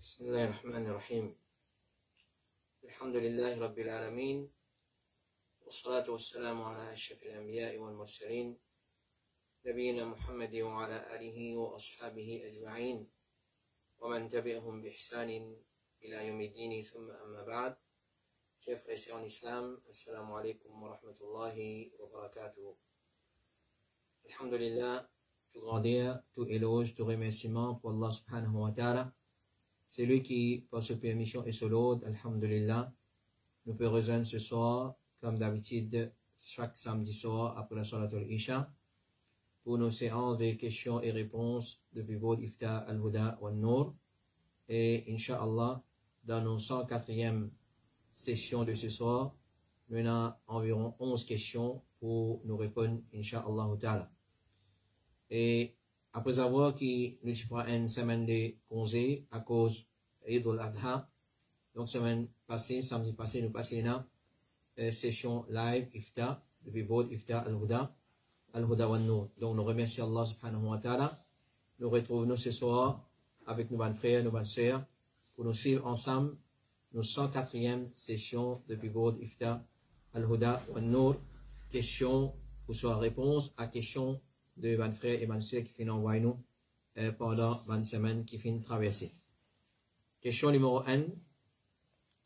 بسم الله الرحمن الرحيم. الحمد لله رب العالمين، والصلاة والسلام على أشرف الأنبياء والمرسلين نبينا محمد وعلى آله وأصحابه أجمعين ومن تبعهم بإحسان إلى يوم الدين، ثم أما بعد. Chers frères et sœurs en islam, assalamu alaikum wa rahmatullahi wa barakatuh. Alhamdulillah, tout grandeur, tout éloge, tout remerciement pour Allah subhanahu wa ta'ala. C'est lui qui, par sa permission et son ordre, alhamdulillah, nous peut rejoindre ce soir, comme d'habitude, chaque samedi soir après la salat al-Isha, pour nos séances de questions et réponses de Bibod Ifta al-Huda wa Nour. Et Inch'Allah, dans nos 104e session de ce soir, nous avons environ 11 questions pour nous répondre, Inch'Allah ta'ala. Et après avoir qui nous prend une semaine de congé à cause Eid al-Adha, donc semaine passée, samedi passé, nous passons une session live Ifta, de Bibod Ifta al-Huda wa Nour. Donc nous remercions Allah subhanahu wa ta'ala. Nous retrouvons ce soir avec nos bonnes frères, nos bonnes sœurs, pour nous suivre ensemble nos 104e session de Bibod Ifta al-Huda wa Nour. Question ou soit réponse à question de bonnes frères et bonnes sœurs qui finissent envoyer nous pendant 20 semaines qui finissent traverser. Question numéro 1.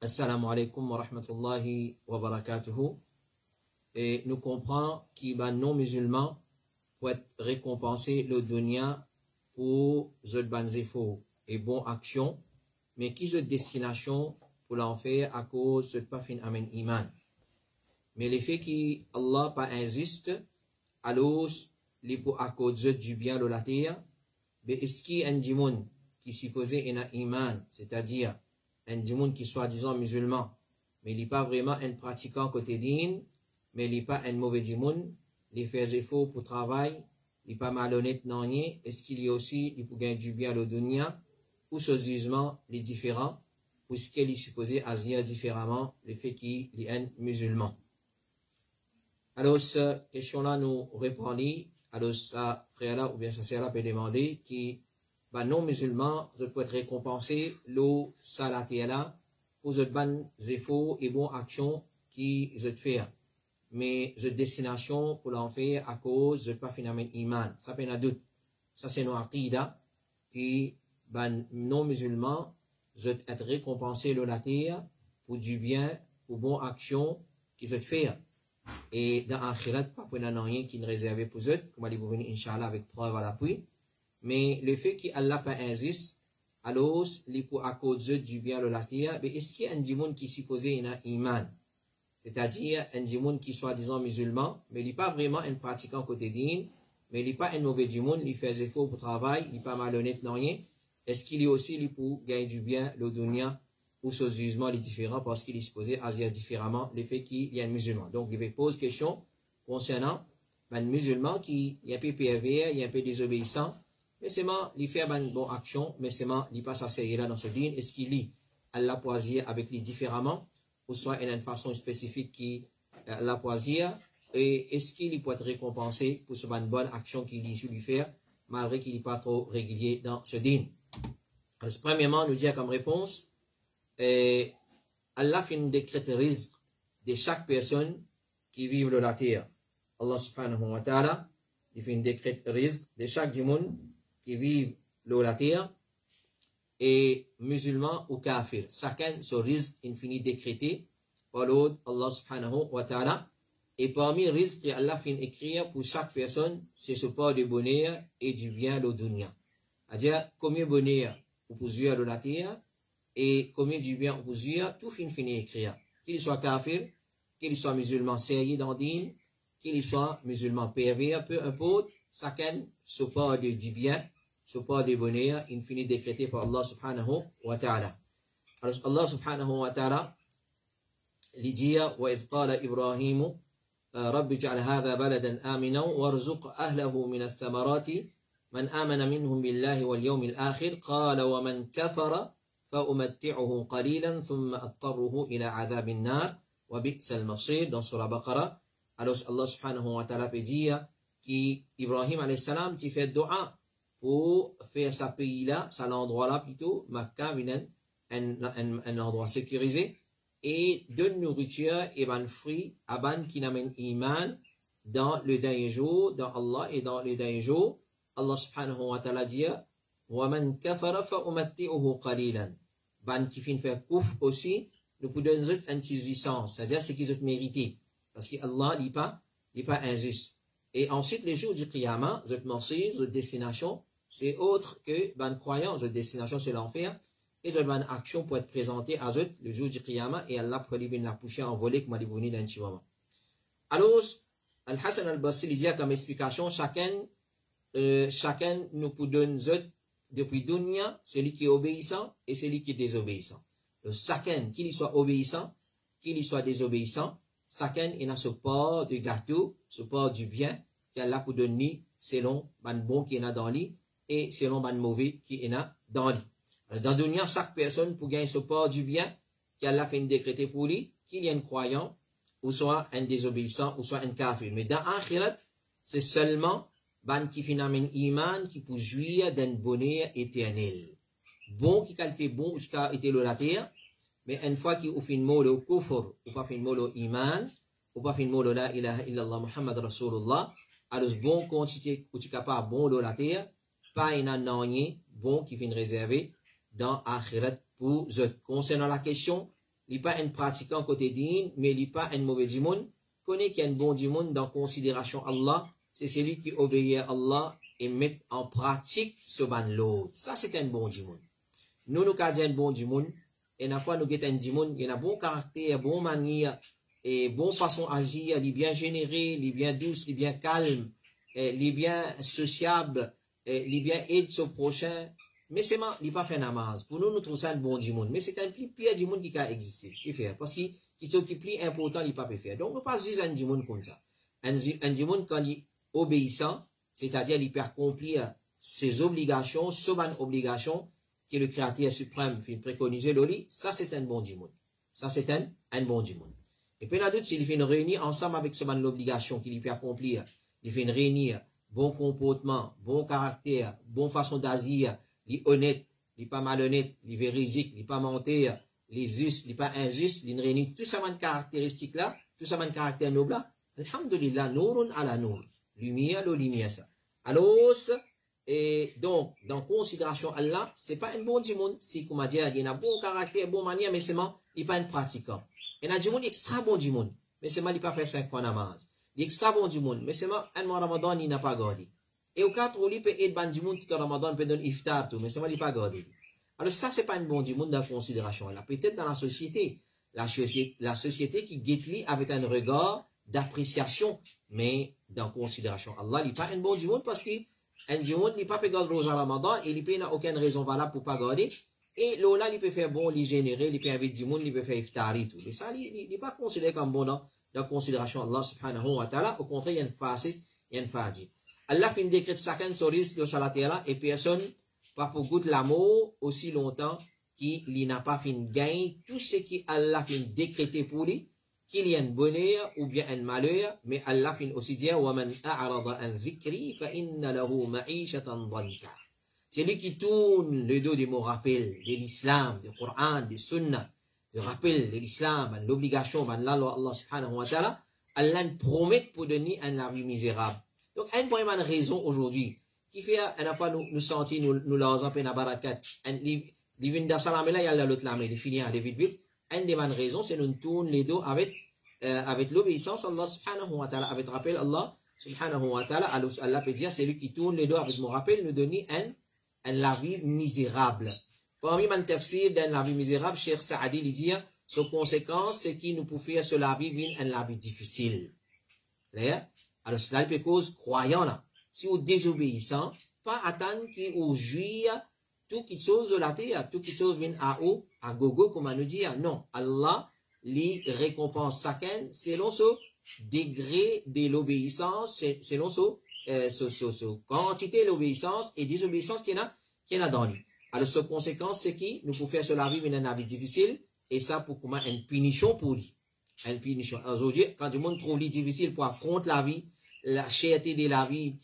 Assalamu alaikum wa rahmatullahi wa barakatuhu. Et nous comprenons qu'il va non-musulman pour être récompensé le dunya pour les bonnes efforts et bonnes actions, mais qui est destination pour l'enfer à cause de pas fin amen iman. Mais le fait qu'Allah pas injuste, alors les pour à cause du bien de la terre, mais est-ce qu'il y a un démon qui supposé un iman, c'est-à-dire un démon qui soit disant musulman, mais il n'est pas vraiment un pratiquant côté din, mais il n'est pas un mauvais démon, il fait des efforts pour travail, il n'est pas malhonnête non rien, est-ce qu'il y a aussi, il peut gagner du bien le dunya, ou ce jugement, les différents, puisqu'il est supposé agir différemment, le fait qu'il est un musulman. Alors, cette question-là nous répondit, alors sa frère-là ou bien sa sœur-là peut demander qui, non-musulman, je peux être récompensé, le salaté-là, pour les bonnes efforts et bonnes actions qui je fais. Mais je destination pour l'en faire à cause de pas finalement iman. Ça fait un doute. Ça c'est nos aqida qui, non-musulman, je être récompensé le la terre pour du bien, pour bonnes actions qui je fais. Et dans l'akhirat, pas pour rien qui ne réservé pour eux, comme allez vous venir, Inch'Allah, avec preuve à l'appui. Mais le fait qu'Allah pas injuste, alors, les pour à cause du bien de la terre, mais est-ce qu'il y a un démon qui supposé un iman? C'est-à-dire un démon qui soit disant musulman, mais il n'est pas vraiment un pratiquant côté din, mais il n'est pas un mauvais démon, il fait des efforts pour travail, il n'est pas malhonnête non rien. Est-ce qu'il y a aussi les pour gagner du bien, le dunya, ou ce jugement est différent parce qu'il est supposé agir différemment, le fait qu'il y a un musulman. Donc, il pose question concernant un musulman qui est un peu pervers, il est un peu désobéissant, mais seulement il fait une bonne action, mais seulement il passe à là dans ce din, est-ce qu'il lit Allah pour agir avec lui différemment, ou soit il y a une façon spécifique qui la poisir, et est-ce qu'il peut être récompensé pour ce bonne action qu'il dit lui faire, malgré qu'il n'est pas trop régulier dans ce din. Alors, premièrement, nous dit comme réponse, Allah fait une décrète rizq de chaque personne qui vit sur la terre. Allah subhanahu wa ta'ala, il fait une décrète rizq de chaque monde qui vit sur la terre, et musulman ou kafir. Chacun ce rizq infini décrété par l'autre Allah subhanahu wa ta'ala. Et parmi rizq que Allah fait écrire pour chaque personne, c'est ce part de bonheur et du bien de dunya. C'est-à-dire, combien de bonheur ou plusieurs de la terre, et combien du bien ou plusieurs, tout fini écrire. Qu'il soit kafir, qu'il soit musulman sérieux dans din, qu'il soit musulman pervers, peu importe, chacun ce part du bien, ce part de bonheur, infini décrété par Allah subhanahu wa ta'ala. Alors Allah subhanahu wa ta'ala, il dit, وَإِذْ قَالَ إِبْرَاهِيمُ رب اجعل هذا بلدا آمنا وارزق أهله من الثمرات من آمن منهم بالله واليوم الآخر قال ومن كفر فأمتعه قليلا ثم أضطره إلى عذاب النار وبئس المصير dans Surah Baqarah. Alors Allah subhanahu wa ta'ala peut dire qu'Ibrahim alayhi salam t'y fait dua pour faire sa pays là, sa l'endroit là plutôt, Makkah, un endroit sécurisé, et de nourriture et ban fruits à ban qui n'amène iman dans le dernier jour, dans Allah et dans le dernier jour. Allah subhanahu wa ta'ala dit وَمَنْ كَفَرَ فَأُمَتِّعُهُ قَلِيلًا. Ban qui fin faire kouf aussi, nous pouvons donner une puissance, c'est-à-dire ce qu'ils ont mérité, parce qu'Allah n'est pas injuste. Et ensuite, les jours du Qiyamah, votre merci, votre destination, c'est autre que ban croyant, votre destination c'est l'enfer. Et cette bonne action pour être présentée à eux le jour du Qiyamah, et Allah pour lui la pousser en volée comme il est d'un petit moment. Alors, Al-Hassan al-Basri dit comme explication, chacun nous peut donner depuis dunya, celui qui est obéissant et celui qui est désobéissant. Donc, chacun, qu'il soit obéissant, qu'il soit désobéissant, chacun il a ce part de gâteau, ce part du bien qu'Allah peut donner selon le bon qu'il y a dans lui et selon le mauvais qu'il y a dans lui. Dans le dunya, chaque personne pour gagner ce part du bien qu'Allah fait décréter pour lui, qu'il y ait un croyant, ou soit un désobéissant, ou soit un kafir. Mais dans l'akhirat, c'est seulement ban qui finamène iman qui peut jouir d'un bonheur éternel. Bon qui fait bon jusqu'à été la terre, mais une fois qu'il fait une mot le kufr, ou pas fait une mot le iman, ou pas fait une mot le la ilaha illallah Muhammad Rasulullah, alors bon quand tu es capable bon de la terre, pas un rien bon qui fait réservé dans l'akhirat pour eux. Concernant la question, il n'est pas un pratiquant côté din, mais il n'est pas un mauvais dimoun. Connaît qu'il y a un bon dimoun dans considération Allah, c'est celui qui obéit à Allah et met en pratique ce ban l'autre. Ça, c'est un bon dimoun. Nous avons un bon dimoun, et la fois nous avons un dimoun, il y a un bon caractère, bon manière, et bonne façon d'agir, il est bien généré, il est bien douce, il est bien calme, il est bien sociable, il est bien aide son prochain. Mais c'est mal, il n'est pas fait namaz. Pour nous, nous trouvons ça un bon dimoun. Mais c'est un plus pire dimoun qui a existé. Qui fait? Parce qu'il est plus important, il n'est pas fait. Donc, nous ne pas juste un dimoun comme ça. Un dimoun, quand il est obéissant, c'est-à-dire il peut accomplir ses obligations, son obligation que le Créateur suprême fait préconiser l'oli, ça c'est un bon dimoun. Ça c'est un bon dimoun. Et puis, là-dessus, s'il fait une réunion ensemble avec ce l'obligation qu'il peut accomplir, il fait une réunion, bon comportement, bon caractère, bonne façon d'agir, il est honnête, il n'est pas malhonnête, il est véridique, il n'est pas menteur, il est juste, il n'est pas injuste, il réunit tout ça de caractéristiques là, tout ça de caractère noble là. Alhamdulillah, nourun ala nour. Lumière, le lumière ça. Alors, et donc, dans considération Allah, c'est pas un bon dimoun. Si, comme on dit, il y a un bon caractère, bon manière, mais c'est mal, il n'est pas un pratiquant. Il y a un dimoun extra bon dimoun, mais c'est mal, il n'a pas fait 5 fois namaz. Il est extra bon dimoun, mais c'est mal, un mois Ramadan, il n'a pas gardé. Et au cas où il peut être bon du monde tout le Ramadan, peut donner iftar tout, mais c'est mal, il pas gardé. Alors ça, c'est pas un bon du monde dans la considération. Là, peut-être dans la société qui guette avec un regard d'appréciation, mais dans considération. Allah, il n'est pas un bon du monde parce qu'un du monde n'est pas peut garder au Ramadan et il n'a aucune raison valable pour pas garder. Et là, il peut faire bon, il générer, il peut inviter du monde, il peut faire iftar et tout. Mais ça, il n'est pas considéré comme bon dans la considération Allah subhanahu wa ta'ala. Au contraire, il y a une facette, il y a une fadi. Allah fait une décrète chacun sur risque sur la terre et personne pas pour goûter l'amour aussi longtemps qui n'a pas fin gain, tout ce qui Allah fin décrété pour lui, qu'il y a un bonheur ou bien un malheur, mais Allah fin aussi dire, وَمَنْ أَعْرَضَ عَنْ ذِكْرِي فَإِنَّ لَهُ مَعِيشَةً ضَنْكَ. C'est lui qui tourne le dos de mon rappel, de l'islam, du Coran, du Sunnah, le rappel de l'islam, l'obligation, la loi Allah subhanahu wa ta'ala, Allah promet pour donner un vie misérable. Donc, un point de raison aujourd'hui, qui fait, à la fois nous sentir, nous leur en peine à barakat, divine da salam là, il y a l'autre lame, il finit à vite vite. Une des bonnes raisons, c'est nous tourner les dos avec l'obéissance à Allah subhanahu wa ta'ala, avec rappel Allah subhanahu wa ta'ala, Allah peut dire, c'est lui qui tourne les dos avec mon rappel, nous donner la vie misérable. Parmi mon tafsir dans la vie misérable, Cheikh Saadi lui dit, sa conséquence, c'est qu'il nous peut faire sur la vie la vie difficile. Alors, cela peut cause croyant là. Si vous désobéissant, pas attendre qu'il vous jouit tout quelque chose de la terre, tout quelque chose vient à haut, à gogo, comme on nous dit. Non, Allah les récompense chacun selon ce degré de l'obéissance, selon ce quantité de l'obéissance et désobéissance qu'il y a dans lui. Alors, sa conséquence, c'est qu'il nous peut faire sur la vie une vie difficile, et ça pour comment une punition pour lui. Une punition. Aujourd'hui, quand le monde trouve difficile pour affronter la vie, la cherté de la vie,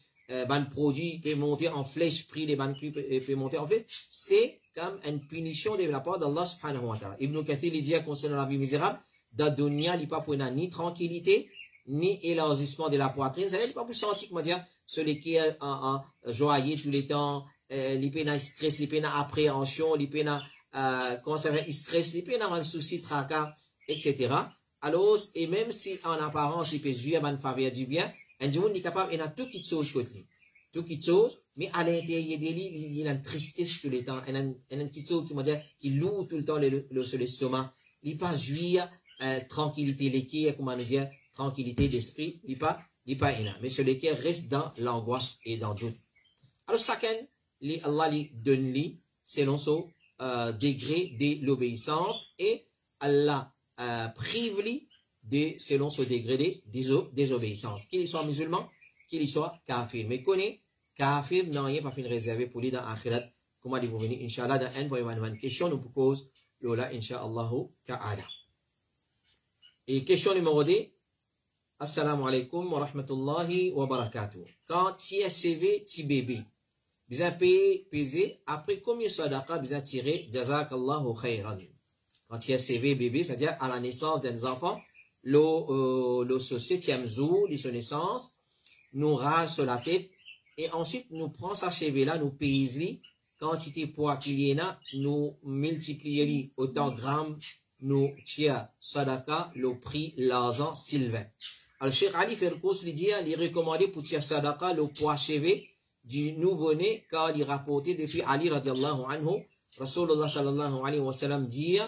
ban produit peut monter en flèche, prix des ban peut monter en flèche, c'est comme une punition de la part d'Allah subhanahu wa ta'ala. Ibn Kathir dit concernant la vie misérable, dans dunya, il n'y a pas pour ni tranquillité, ni élargissement de la poitrine, ça n'est pas pour sentir, comment dire, celui qui est en joyeux tous les temps, il peut avoir stress, il peut avoir appréhension, il peut avoir, comment ça va, stress, il peut avoir un souci, tracas, etc. Alors, et même si en apparence, il peut jouer à une faveur du bien, un monde est capable, il a tout qui chose côté lui. Tout qui chose, mais à l'intérieur de lui, il y a une tristesse tout le temps, il y a une petite chose qui loue tout le temps sur l'estomac. Il n'est pas jouir, tranquillité l'équerre, comment dire, tranquillité d'esprit, il n'est pas énorme. Mais ce l'équerre reste dans l'angoisse et dans le doute. Alors, chacun, Allah lui donne lui, selon son degré de l'obéissance, et Allah prive lui selon ce degré de désobéissance. Qu'il soit musulman, qu'il soit kafir. Mais connaît, kafir n'a rien pas fait réservé pour lui dans l'akhirat. Comment dit vous venir, Inch'Allah, dans un point de question, nous propose, Lola, Inch'Allah, ta'ala. Et question numéro 2. Assalamu alaikum wa rahmatullahi wa barakatuh. Quand tu es CV, tu bébé, vous avez pesé, après combien de sadaqa vous avez tiré, jazakallahu khayran. Quand tu es CV, bébé, c'est-à-dire à la naissance des enfants, le 7e jour de son naissance, nous rase sur la tête, et ensuite nous prenons sa cheveux là, nous pèse quantité poids qu'il y en a, nous multiplions autant de grammes, nous tirons sadaqa, le prix, l'argent, sylvain. Alors, Cheikh Ali Ferkous lui dit, il est recommandé pour tirer sadaqa, le poids cheveux du nouveau-né, car il est rapporté depuis Ali radiallahu anhu, Rasulullah sallallahu alayhi wa sallam dit,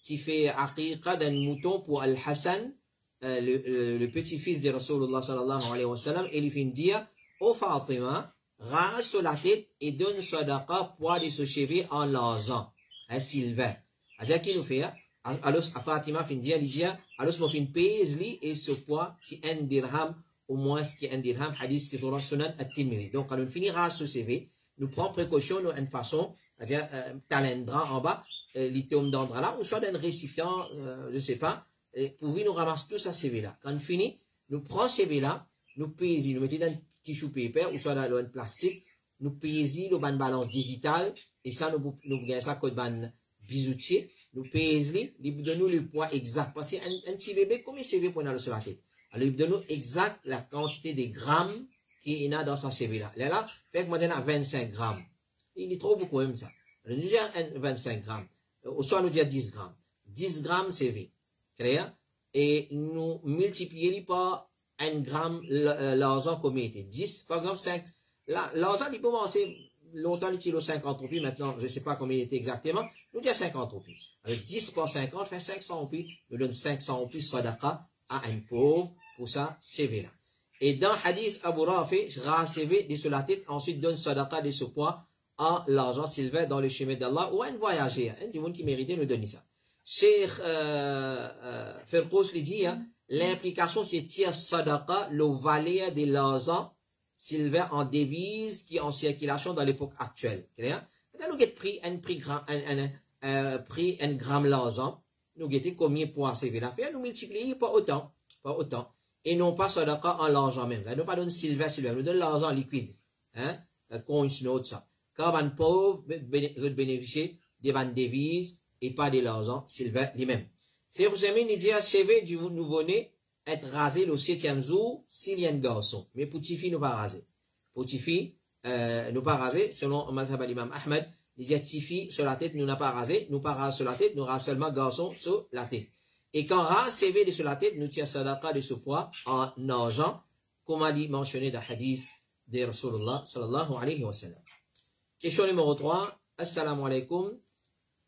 tu fais aqiqa d'un mouton pour Al-Hassan, le petit-fils de Rasulullah sallallahu alayhi wa sallam, et il fait dire, ô Fatima, rase sur la tête et donne sadaqa poids de ce cheveu en l'argent, un sylvain. C'est-à-dire qu'il nous fait, alors Fatima fin dire, il dit, alors mon fin pèse li et ce poids, c'est un dirham, au moins ce qui est un dirham, hadith qui est dans le Sunan at-Tirmidhi. Donc, quand on finira ce CV, nous prenons précaution, nous, une façon, c'est-à-dire, talendra en bas, l'itome d'endra là, ou soit d'un récipient, je sais pas, pour nous ramasser tout ça CV là. Quand on finit, nous prenons CV là, nous pèsons, nous mettons dans un tissue paper, ou soit dans un plastique, nous pèsons le ban balance digitale, et ça, nous gagnons ça code ban bijoutier, nous pèsons, il donne nous le poids exact, parce qu'un petit bébé, combien de CV pour aller sur la tête? Alors, il donne nous exact la quantité de grammes qu'il y a dans sa CV là. Là, fait que moi, à 25 grammes. Il est trop beaucoup même ça. Alors, nous disons 25 grammes. Ou soit nous disons 10 grammes. 10 grammes CV. Clair? Et nous multiplions par 1 gramme l'argent comme il était. 10, par exemple, 5. L'argent, il peut commencer longtemps, il tire 50 roupies. Maintenant, je ne sais pas combien il était exactement. Nous disons 50 roupies. Avec 10 par 50, fait 500 roupies. Nous donne 500 roupies sadaqa à un pauvre pour ça, CV là. Et dans Hadith Abu Rafi, rase CV de sur la tête, ensuite donne sadaqa de ce poids à l'argent sylvain dans le chemin d'Allah ou à un voyageur. Un monde qui méritait nous donner ça. Cheikh Ferkous lui dit, l'implication c'est tiers sadaqa, le valeur de l'argent sylvain en devise qui est en circulation dans l'époque actuelle. Nous avons pris un prix grand, pris un gramme l'argent, nous guettons combien pour CV la faire, nous multiplions pas autant, pas autant. Et non pas sadaqa en l'argent même. Ça nous pas donne silver, nous donne l'argent liquide. Hein? Qu'on une autre ça. Quand on pauvre, bénéficier des devises et pas de l'argent silver lui-même. Frère Oussami, il dit à CV du nouveau-né être rasé le 7e jour s'il y a un garçon. Mais pour Tifi, nous pas rasé. Pour Tifi, nous pas rasé, selon Madhab al-Imam Ahmed, il dit à Tifi sur la tête, nous n'a pas rasé, nous pas rasé sur la tête, nous rasé seulement garçon sur la tête. Et quand rase CV de sur la tête, nous tient sadaqa de ce poids en argent, comme a dit mentionné dans le hadith de Rasulullah sallallahu alayhi wa sallam. Question numéro 3. Assalamu alaikum.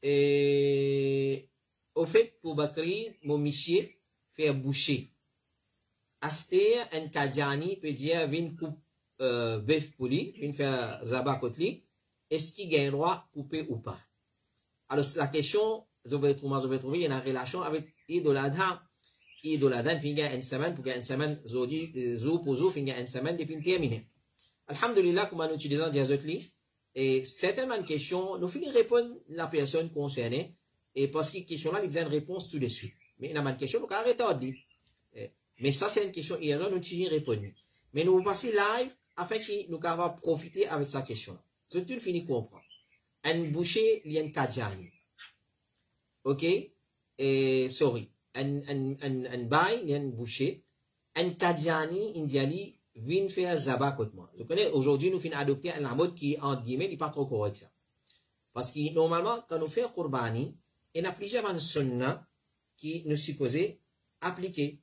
Et au fait, pour Bakri, mon monsieur fait boucher. Aster en Kadjani peut dire vin coupe bœuf pour lui, vin faire zaba kotli. Est-ce qu'il gagne droit couper ou pas? Alors la question, je vais trouver il y a une relation avec Eid al-Adha. Eid al-Adha finit une semaine pour une semaine zodi zo pour zo finit une semaine depuis terminé. Alhamdulillah, comment nous utilisons diazotli et certainement une question, nous finissons répondre la personne concernée et parce que question là, il y a une réponse tout de suite. Mais il y a une question, nous arrêtons de dire. Mais ça c'est une question hier, nous utilisons répondre. Mais nous passons live afin que nous puissions profiter avec sa question là. C'est tout fini comprendre. Un boucher, il y a une kadjani. Ok? Et, sorry. Un bail, il y a un boucher. Un kadjani, indiali, vient faire zaba contre moi. Je connais, aujourd'hui, nous finissons adopter la mode qui, entre guillemets, n'est pas trop correct ça. Parce que, normalement, quand nous faisons Qurbani, il y a plusieurs sunnah qui nous supposés appliquer.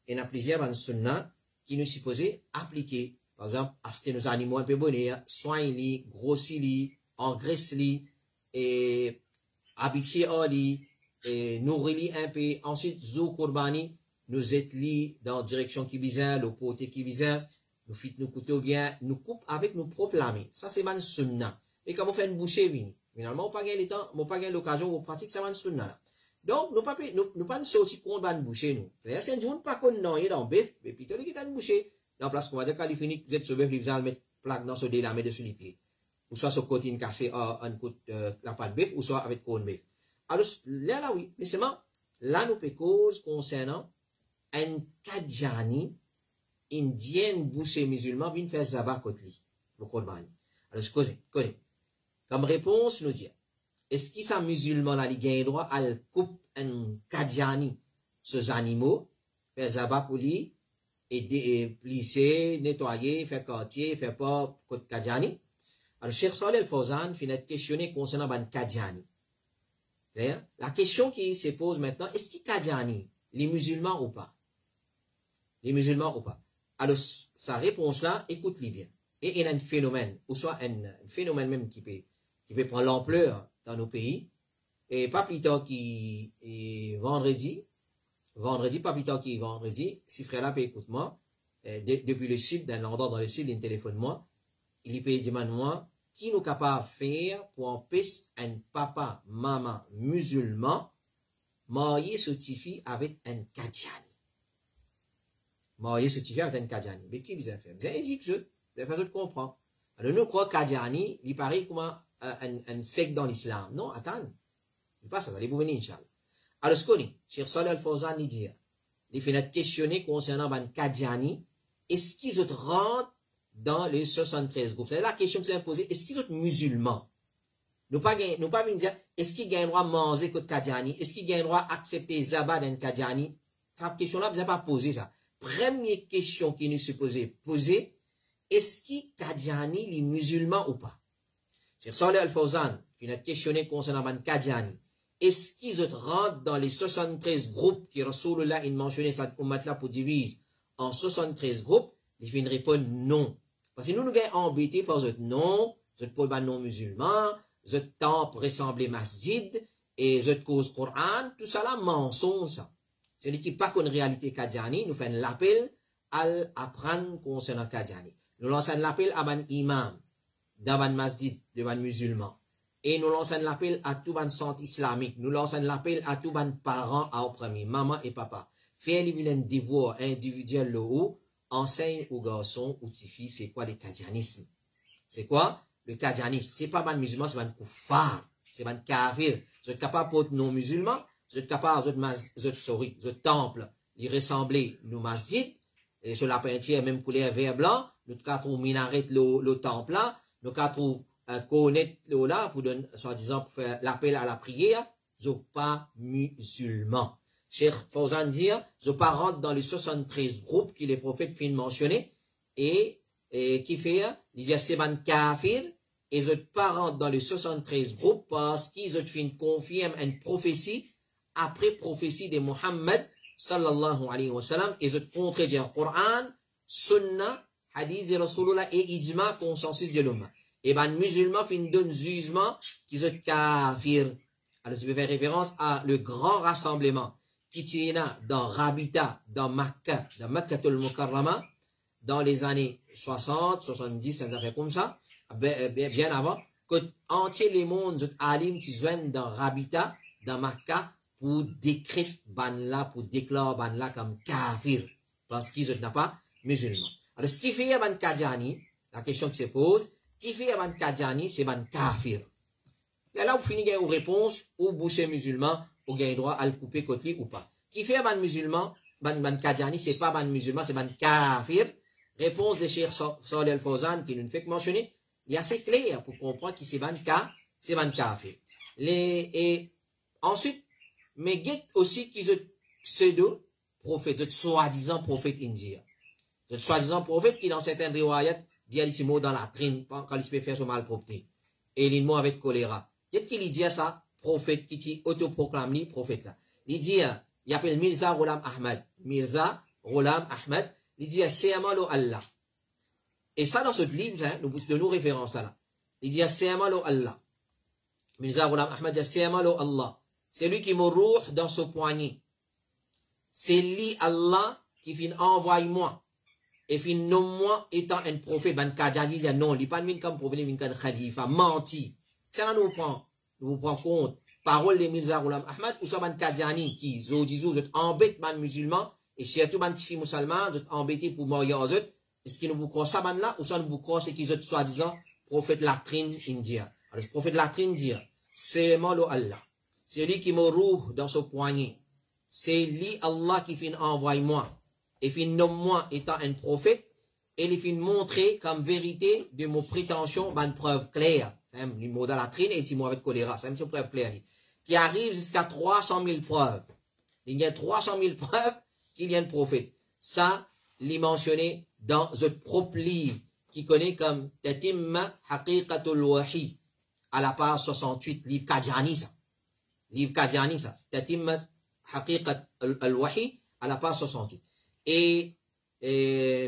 Il y a plusieurs sunnah qui nous supposés appliquer. Par exemple, acheter nos animaux un peu bonnets, soigner-les, grossir-les, engraisser-les, et habituer à les, et nourrir un peu. Ensuite, zo Qurbani, nous aider dans la direction qui vise, le côté qui vise, nous fit nous couteau bien, nous coupe avec nos propres lames. Ça, c'est man sunna. Et quand on fait une bouchée, finalement, on n'a pas gagné le temps, on n'a pas gagné l'occasion, on pratique ça man sunna. Donc, nous ne pas sortir pour une bouchée, nous. C'est un jour, pas qu'on n'a dans le bœuf, mais puis, il y a une bouchée. Dans la place qu'on va dire, quand il finit, vous êtes sur le bœuf, il va mettre plaque dans ce dé, la mettre dessus les pieds. Ou soit sur côté, cassé, un coup la pâte bœuf, ou soit avec cône bœuf. Alors, là, oui. Mais seulement, là, nous peut cause concernant un kadjani, indien, boucher musulman, vient faire zaba kotli, le Qurbani. Alors, je connais. Comme réponse, nous dire, est-ce qu'il s'est musulman, là, il gagne droit à couper un kadjani, ces animaux, faire zaba pour lui, et plisser, nettoyer, faire quartier, faire pas côte kadjani. Alors, Cheikh Saleh Al-Fawzan finit questionner concernant un kadjani. La question qui se pose maintenant, est-ce qu'il kadjani, les musulmans ou pas? Les musulmans ou pas? Alors, sa réponse là, écoute-les bien. Et il y a un phénomène, ou soit un phénomène même qui peut prendre l'ampleur dans nos pays. Et pas plus tard vendredi, pas plus tard vendredi, si frère là peut écouter moi, depuis le sud, d'un endroit dans le sud, il téléphone moi, il peut demander moi, qui nous capable de faire pour empêcher un papa, maman musulman, marier ce tifi avec un kadjani. Marier ce tifi avec un kadjani. Mais qui vous a fait? Vous avez dit que de façon de comprendre. Alors nous croyons kadjani, il paraît comme un secte dans l'islam. Non, attends. Il passe ça, allez vous venir, Inch'Allah. Alors, ce qu'on dit, Cheikh Saleh Al-Fawzan, il dit, il fait questionner concernant un kadjani, est-ce qu'ils rentrent dans les 73 groupes? C'est la question que vous avez posée, est-ce qu'ils sont musulmans? Nous pas venir dire, est-ce qu'ils gagnent le droit de manger contre kadjani? Est-ce qu'ils gagnent le droit d'accepter zabat d'un kadjani? Cette question-là, vous n'avez pas posé ça. Première question qui nous supposée poser, est-ce qu'ils kadjani les musulmans ou pas? Cheikh Saleh Al-Fawzan, qui a questionné concernant un kadjani, est-ce qu'ils rentrent dans les 73 groupes qui Rasulullah a mentionné cette ummat-là pour diviser en 73 groupes? Il fait une réponse non. Parce que nous sommes embêtés par ce non, ce pas non musulman, ce temple ressemble masjid, et ce cause Coran, tout ça là, mensonge. C'est l'équipe pas qu'une réalité kadjani, nous faisons l'appel à apprendre concernant kadjani. Nous lançons l'appel à un imam, dans un masjid, de un musulman. Et nous lançons l'appel à tout le centre islamique. Nous lançons l'appel à tous les parents à au premier, maman et papa. Faire un devoir individuel le haut, enseigne aux garçons, aux petites filles, c'est quoi le kadjanisme? C'est quoi le kadjanisme? C'est pas mal musulman, c'est mal koufar. c'est ban kafir. Vous êtes capable pour non musulmans, vous êtes capable, vous êtes temple, il ressemblait nous masjid, et sur la peinture, même couleur vert blanc, nous avons minaret le temple là, nous avons connaître là, pour donner, soi-disant, pour faire l'appel à la prière, vous n'êtes pas musulmans. Cheikh Fawzan dit, je pas rentre dans les 73 groupes que les prophètes viennent mentionner, et qui fait, il y a ces ban kafir, et je pas rentre dans les 73 groupes parce qu'ils ont fait confirme une prophétie, après prophétie de Muhammad, sallallahu alayhi wa sallam, et je contredire le Coran, Sunna, hadith de Rasulullah et ijma, consensus de l'umma. Et ben, musulmans fin d'un jugement qui sont kafir. Alors, je vais faire référence à le grand rassemblement qui tient dans Rabita, dans Makkah al-Mukarrama, dans les années 60, 70, ça fait comme ça, bien avant, que entier les mondes, alim, qui joignent dans Rabita, dans Makkah, pour décréter ban pour déclarer ban comme kafir, parce qu'ils n'ont pas musulmans. Alors, ce qui fait ban Kadjani, la question qui se pose, qui fait ban Kadjani, c'est ban kafir. Là, vous finissez une réponse, ou boucher musulman, ou gagnez droit à le couper côté ou pas. Qui fait ban musulman, ban Kadjani, c'est pas ban musulman, c'est ban kafir. Réponse de Cheikh Salih Al-Fawzan, qui nous fait mentionner, il est assez clair pour comprendre qui c'est ban kafir. Et ensuite, mais guette aussi qu'ils ont pseudo-prophètes, soi-disant prophètes indiens. De soi-disant prophètes qui, dans certaines riwayat, disent des mots dans la trine, quand ils peuvent faire son malpropreté. Et les mots avec choléra. Qu'est-ce qu'il dit ça, prophète, qui autoproclame lui, prophète là. Il dit, il appelle Mirza Ghulam Ahmad. Mirza Ghulam Ahmad, il dit, c'est amalo Allah. Et ça, dans ce livre, hein, nous donnons référence à là. Il dit, c'est amalo Allah. Mirza Ghulam Ahmad dit, c'est amalo Allah. C'est lui qui me roule dans ce poignet. C'est lui, Allah, qui finit envoie moi. Et finit nomme moi étant un prophète. Ben Kadjani dit non, il n'est pas comme prophète, il est khalifa, menti. C'est là nous prend compte. Parole de Mirza Ghulam Ahmad, ou soit Ben Kadjani, qui, disent, vous êtes embêtés, ben musulmans, et surtout ben tifi musulmans, vous êtes embêtés pour mourir aux autres. Est-ce qu'ils nous vous croient ça, ben là, ou soit nous vous croient, c'est qu'ils sont soi-disant prophète latrine indien. Alors, le prophète latrine dit, c'est malo Allah. C'est lui qui me roule dans ce poignet. C'est lui, Allah, qui finit envoyer moi. Et finit nomme moi étant un prophète. Et il finit montrer comme vérité de mon prétention, une preuve claire. C'est le mot de la trine et dit moi avec choléra. C'est une preuve claire. Qui arrive jusqu'à 300 000 preuves. Il y a 300 000 preuves qu'il y a un prophète. Ça, il est mentionné dans un propre livre qui connaît comme Tatimma Haqiqatul Wahi. À la page 68, livre Kadjani, ça. Livre Kadjani, ça. Tatimma Haqiqat al-Wahi à la page 68. Et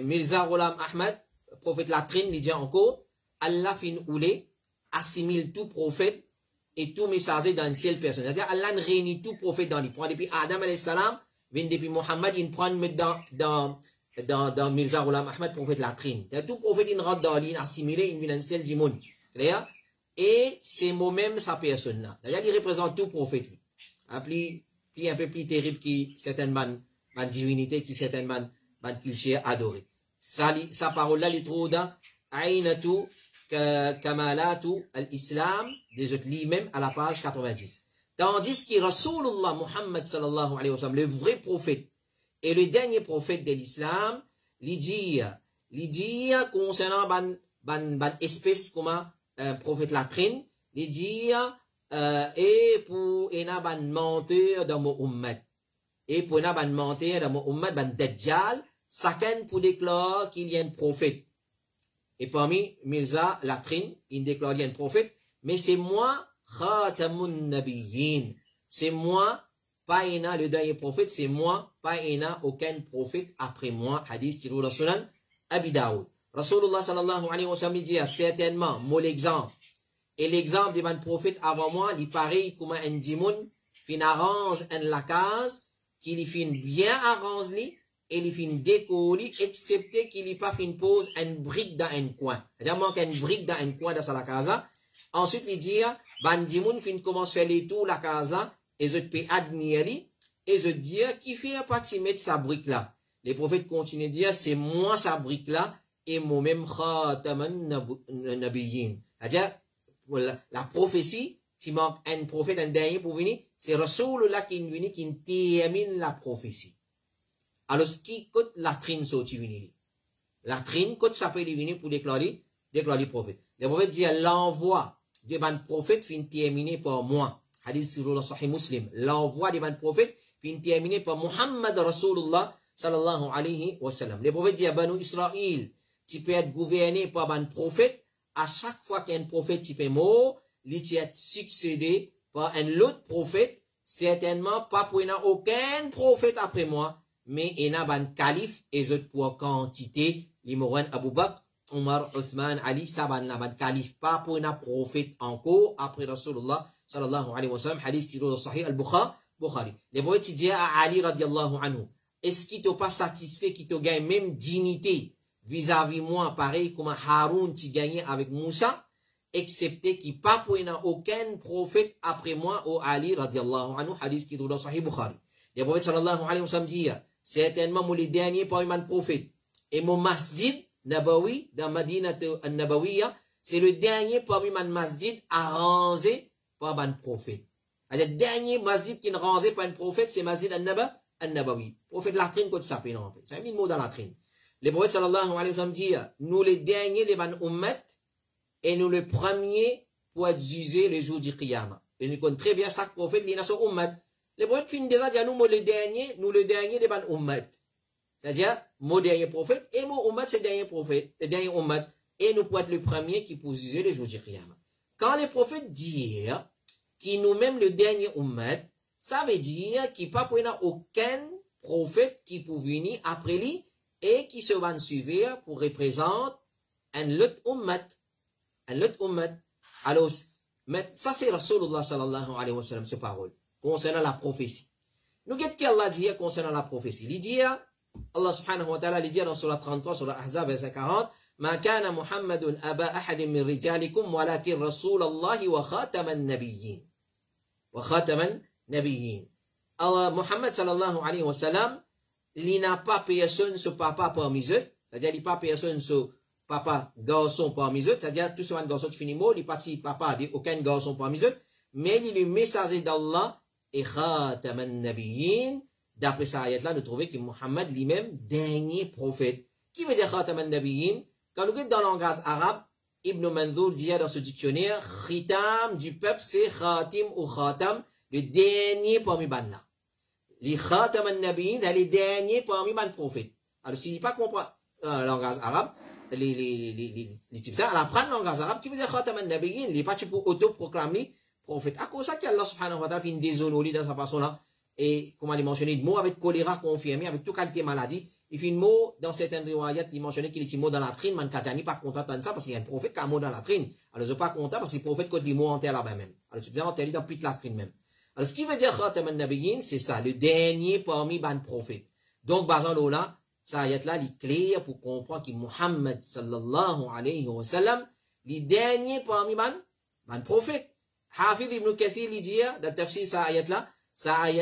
Mirza Ghulam Ahmad, prophète latrine, il dit encore, Allah fin oulé, assimile tout prophète et tout messager dans une seule personne. C'est-à-dire, Allah réunit tout prophète dans lui. Prend depuis Adam alayhi salam, vient depuis Mohammed, il prend dans Mirza Ghulam Ahmad, prophète latrine. Tout prophète, il rentre dans lui, il assimilé, il vient dans une seule du monde. Et c'est moi-même sa personne-là. C'est-à-dire, il représente tout prophète. Puis un peu plus terrible qui certaines ma divinité qui certainement qu'il cherche adoré. Sa parole-là, il trouve dans Aynatu Kamalatu al-Islam, des autres livres même à la page 90. Tandis que Rasulullah Muhammad sallallahu alayhi wa sallam, le vrai prophète et le dernier prophète de l'islam, il dit concernant ban espèce comme prophète latrine, il dit et pour ena ban menteur dans mon ummat. Et pour ena ban menteur dans mon ummat, ban dajjal, chacun pour déclarer qu'il y a un prophète. Et parmi Mirza latrine, il déclare qu'il y a un prophète, mais c'est moi, Khatamun Nabiyyin. C'est moi, pas ena le dernier prophète, c'est moi, pas ena aucun prophète après moi. Hadith qui roule dans Sunan Abi Daoud. Rasulullah sallallahu alayhi wa sallam dit certainement, moi l'exemple. Et l'exemple d'un prophète avant moi, il pareil comme un dimoun, fin arrange en la case, qu'il fin bien arrange et il fin décoller, excepté qu'il n'y pas fin pose une brique dans un coin. C'est-à-dire, manque une brique dans un coin dans la casa. Ensuite, il dit, ban dimoun fin commence faire les tours la casa, et je peux admirer, et je dis, qui fait partie mettre sa brique là? Les prophètes continuent de dire, c'est moi sa brique là, et moi-même khataman nabiyyin. C'est-à-dire, la prophétie, tu manques un prophète, un dernier pour venir, c'est Rasulullah qui vient, qui termine la prophétie. Alors, ce qui coûte la trine, c'est tu viens. La trine, coûte ça peut venir pour déclarer prophète. Le prophète dit, l'envoi de ban prophète finit terminé par moi. Hadith sur le Sahih Muslim. L'envoi de ban prophète finit terminé par Muhammad Rasulullah sallallahu alayhi wa sallam. Le prophète dit à Banu Israël, tu peux être gouverné par ban prophète. À chaque fois qu'il y a un prophète qui est mort, il peut être succédé par un autre prophète. Certainement pas pour aucun prophète après moi, mais il y a un calife et autres pour quantité. L'Imoran Abu Bakr, Omar, Othman, Ali, Saban, la ban calife pas pour un prophète encore après Rasulullah sallallahu alayhi wa sallam. Hadith qui est dans Sahih al-Bukhari. Les prophètes disent à Ali radiallahu anhu, est-ce qu'il t'a pas satisfait, qu'il t'a gagné même dignité vis-à-vis moi, pareil comme Haroun qui gagnait avec Moussa, excepté qu'il pas pour aucun prophète après moi, au Ali radiallahu anhu, hadith qui est dans Sahih Bukhari. Les prophètes sallallahu alayhi wa sallam disent, certainement moi les derniers parmi les prophètes. Et mon masjid Nabawi, dans Madinat al-Nabawiya, c'est le dernier parmi les masjid arrangé par un prophète. Le dernier masjid qui est arrangé par un prophète, c'est masjid al-Nabawi. Prophète latrine, quand ça peut rentrer. C'est un mot dans la latrine. Le prophète sallallahu alayhi wa sallam dit, nous les derniers des ban ummat, et nous les premiers pour être jugés le jour du Qiyamah. Et nous connaissons très bien ça, que prophète, il y a son ummat. Le prophète finit déjà dire, nous les derniers des ban ummat. C'est-à-dire, mon dernier prophète, et mon ummat, c'est le dernier prophète, le dernier ummat. Et nous pouvons être le premier qui peut juger le jour du Qiyamah. Quand les prophètes disent, qui nous-mêmes le dernier ummat, ça veut dire qu'il n'y a pas aucun prophète qui peut venir après lui, et qui se va suivre pour représenter un autre ummat. Un autre ummat. Alors, ça c'est Rasulullah sallallahu alayhi wa sallam, ce parole, concernant la prophétie. Nous, qu'est-ce qu'Allah dit concernant la prophétie? Il dit, Allah subhanahu wa ta'ala, il dit dans Surah 33, Surah Ahzab, verset 40, ما كان محمد أبا أحد من رجالكم ولكن رسول الله وخاتم النبيين. وخاتم النبيين. Allah, Muhammad sallallahu alayhi wa sallam, il n'a pas personne ce papa parmi eux, c'est-à-dire il n'a pas personne ce papa garçon parmi eux, c'est-à-dire tout ce garçon qui finit mot, il n'est pas papa d'aucun garçon parmi eux, mais il est le messager d'Allah et khatam al-nabiyyin. D'après ça ayat-là, nous trouvons que Muhammad lui-même, dernier prophète. Qui veut dire khatam al-nabiyyin? Quand nous regardons dans le langage arabe, Ibn Manzour dit dans ce dictionnaire, khitam du peuple, c'est khatim ou khatam, le dernier parmi banna. Les khatam al-nabiyyin, c'est les derniers parmi les prophètes. Alors, s'il n'est pas comprend le langage arabe, les types ça, elle apprend le langage arabe, qui veut dire khatam al-nabiyyin, il n'est pas pour auto-proclamer prophète. À cause de ça qu'Allah subhanahu wa ta'ala fait une déshonorée dans sa façon-là, et comme elle mentionné, le mot avec choléra confirmé, avec toute qualité maladie, il fait un mot dans certaines riwayat, il mentionnait qu'il est mot dans la trine, man katani pas content de ça, parce qu'il y a un prophète qui a un mot dans la trine. Alors, je suis pas content parce que le prophète côté les mots en terre là-bas même. Alors, c'est bien enterré dans toute la trine même. Alors, ce qui veut dire khatam al-nabiyyin, c'est ça, le dernier parmi les prophètes. Donc, basant là, ça ayat là, il est clair pour comprendre que Muhammad sallallahu alayhi wa sallam, le dernier parmi les prophètes. Hafid ibn Kathir, il dit, dans le tafsir, ça ayat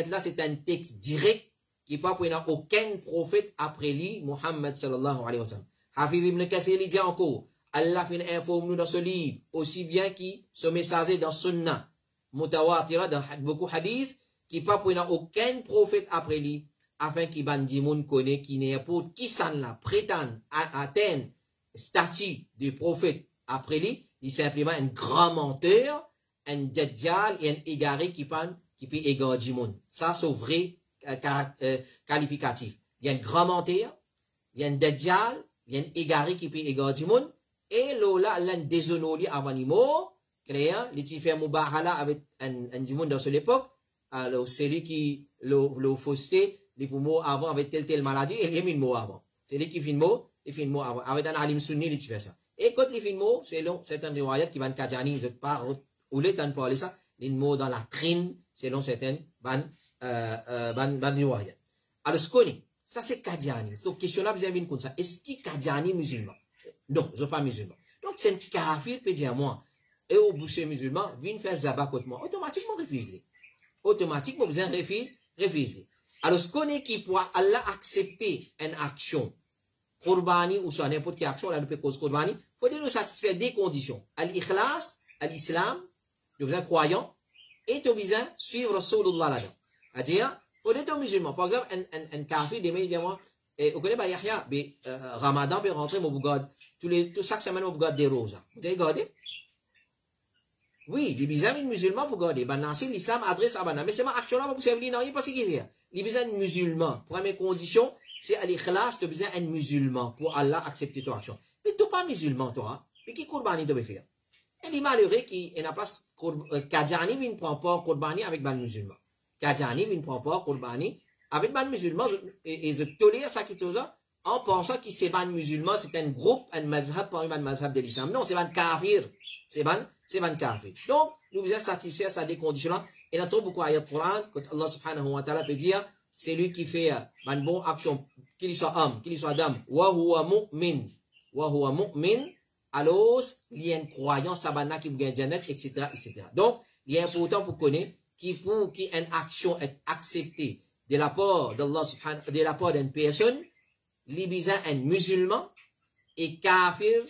là, c'est un texte direct qui pas pour aucun prophète après lui, Muhammad sallallahu alayhi wa sallam. Hafid ibn Kathir, il dit encore, Allah fait informe nous dans ce livre, aussi bien qui se messager dans Sunnah, Mutawatira, dans beaucoup de hadiths, qui pas pour aucun prophète après lui, afin qu'il bandi moun connaît qui n'est pas qui s'en la prétend atteindre statut de prophète après lui, il est simplement un grand menteur, un dajjal et un égaré qui peut égarer du monde. Ça, c'est vrai qualificatif. Il y a un grand menteur, il y a un dajjal, il y a un égaré qui peut égarer du monde, et là, il y a un déshonoré avant les mots, clair, il fait mubahala avec un du monde dans cette époque, alors c'est lui qui le fausseté, les mots avant avec telle maladie, et il a mis le mot avant. C'est lui qui fait le mot, il fait le mot avant. Avec un alim sunni, il fait ça. Et quand il fait le mot, c'est certaines riwayat qui vont kajani, je parle, ou les temps parler ça, les mots dans la trine, selon certaines ban riwayat. Alors, ce qu'on est, ça c'est Kadiani. C'est question là, vous avez une comme ça. Est-ce qu'il Kadiani musulman? Non, je ne suis pas musulman. Donc, c'est un kafir peut dire moi, et au boucher musulman, vient faire zabat contre moi. Automatiquement, refusez. Automatiquement, vous refusez. Alors, ce qu'on est qui pourra Allah accepter une action, Qurbani ou soit n'importe quelle action, là, nous peut cause Qurbani, il faut nous satisfaire des conditions. Al-Ikhlas, al-Islam, nous besoin croyant, et tu besoin suivre Rasulullah là-dedans. C'est-à-dire, pour les musulmans, par exemple, un kafir, des mecs, dis-moi, et vous connaissez, bah, Yahya, Ramadan, peut rentrer, mon bougade, tout chaque semaine, mon bougade des roses. Vous avez gardé? Oui, les bizarres musulmans pour garder. Ben, lancer l'islam adresse à Bana. Mais c'est ma action là, parce que vous n'avez pas ce qu'il y a. Les bizarres musulmans. Première condition, c'est à l'ikhlas, tu as besoin d'un musulman pour Allah accepter ton action. Mais tu n'es pas musulman, toi. Mais qui Qurbani doit faire? Et les malheureux qui n'a pas Kadjani, il ne prend pas Qurbani avec ban musulman. Kadjani, il ne prend pas Qurbani avec ban musulman. Et je tolère ça qui est ça en pensant que c'est ban musulman, c'est un groupe, un madhab, pas un madhab de l'islam. Non, c'est ban kafir. C'est ban kafir. Donc, nous devons satisfaire ça des conditions-là. Et nous avons beaucoup d'ayats de Coran, quand Allah subhanahu wa ta'ala peut dire, c'est lui qui fait une bonne action, qu'il soit homme, qu'il soit dame, wa huwa mu'min, alors, il y a une croyance, sabana qui vous gagne Janet, etc., etc. Donc, il est important pour connaître pour qu'une action est acceptée de la part d'Allah subhanahu, de la part d'une personne, il un musulman et kafir,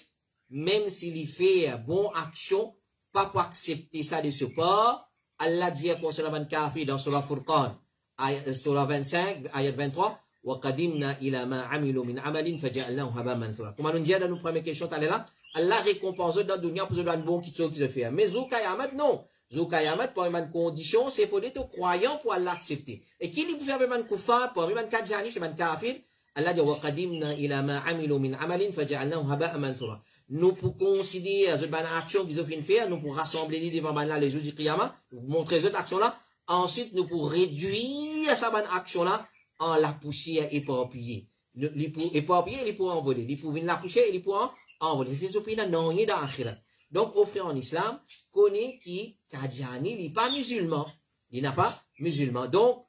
même s'il fait bonne action, pas pour accepter ça de ce part. Allah dit concernant un kafir dans Surah Furqan, Surah 25, ayat 23, وَقَدِمْنَا إِلَى مَا عَمِلُوا مِنْ عَمَلٍ فَجَعَلْنَاهُ هَبَاءً مَنْثُورًا. Comme on dit dans nos premières questions, Allah récompense dans le dunya pour ce qu'on bon qui se fait. Mais Zoukayamat, non. Zoukayamat, pour une condition, c'est pour être croyant pour Allah accepter. Et qui lui peut faire un koufar, pour un kadjani, c'est un kafir. Allah dit, وَقَدِمْنَا إِلَى مَا عَمِلُوا مِنْ عَمَلٍ فَجَعَلْنَاهُ هَبَاءً مَنْثُورًا. Nous pour considérer cette action qu'ils ont fait faire, nous pour rassembler les devant les jours du Qiyamah, nous montrer cette action-là. Ensuite, nous pour réduire cette action-là en la poussière éparpillée. Éparpillée, il pour envoler. Il pour venir la poussière, il pour envoler. C'est ce qu'il y a dans l'akhirat. Donc, au frère en islam, connaît qui, Kadjani, il n'est pas musulman. Il n'est pas musulman. Donc,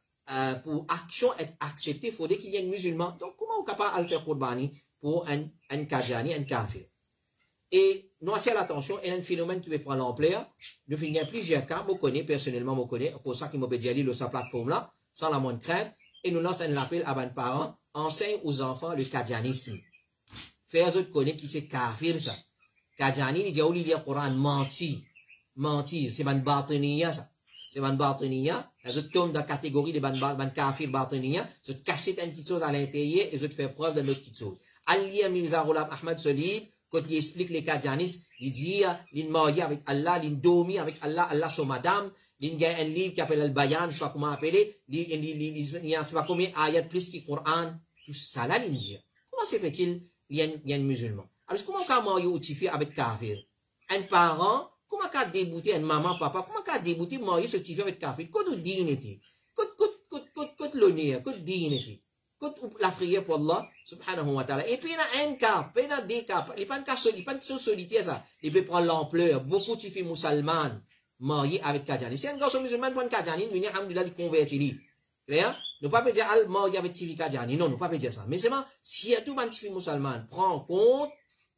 pour action être acceptée, il faudrait qu'il y ait un musulman. Donc, comment on est capable de faire Qurbani pour un Kadjani, un kafir? Et nous attirons l'attention, il y a un phénomène qui va prendre l'ampleur. Nous finissons plusieurs cas, je connais personnellement, je connais, pour ça qui m'a dit aller sur sa plateforme-là, sans la moindre crainte. Et nous lançons un appel à nos parents, enseigne aux enfants le kadjanisme. Faire autres connaître qui c'est kafir ça. Kadjani, il dit, il lit le Coran, mentir, c'est ban batiniya ça. C'est ban batiniya. Les autres tombent dans la catégorie de ban kafir batiniya, se cacher une petite chose à l'intérieur et se faire preuve de notre petite chose. Ali Mirza Ghulam Ahmad se dit, quand il explique les kadjanistes, il dit, il marié avec Allah, il dormi avec Allah, Allah son madame, il y a un livre qui s'appelle Al-Bayan, je ne sais pas comment appeler, il y a ne sais pas combien d'ayats plus que le Coran, tout ça là, il dit. Comment se fait-il, il y a un musulman? Alors, comment on peut marier ou tifier avec kafir? Un parent, comment on peut débouter, un maman, papa, comment on peut débouter, marier ce tifier avec kafir? Qu'est-ce que dignité? Qu'est-ce l'honneur? Qu'est-ce dignité? La prière pour Allah, subhanahu wa ta'ala. Et puis, il y a un cas, il y a deux cas. Il n'y a pas un cas solitaire, ça. Il peut prendre l'ampleur. Beaucoup de filles musulmanes mariées avec Kadjani. Si un garçon musulman prend Kadjani, il vient, alhamdoulilah, il convertit. Clair? Ne pas dire, al marié avec Tifi Kadjani. Non, ne pas dire ça. Mais c'est bon, si tout un filles musulman prend compte,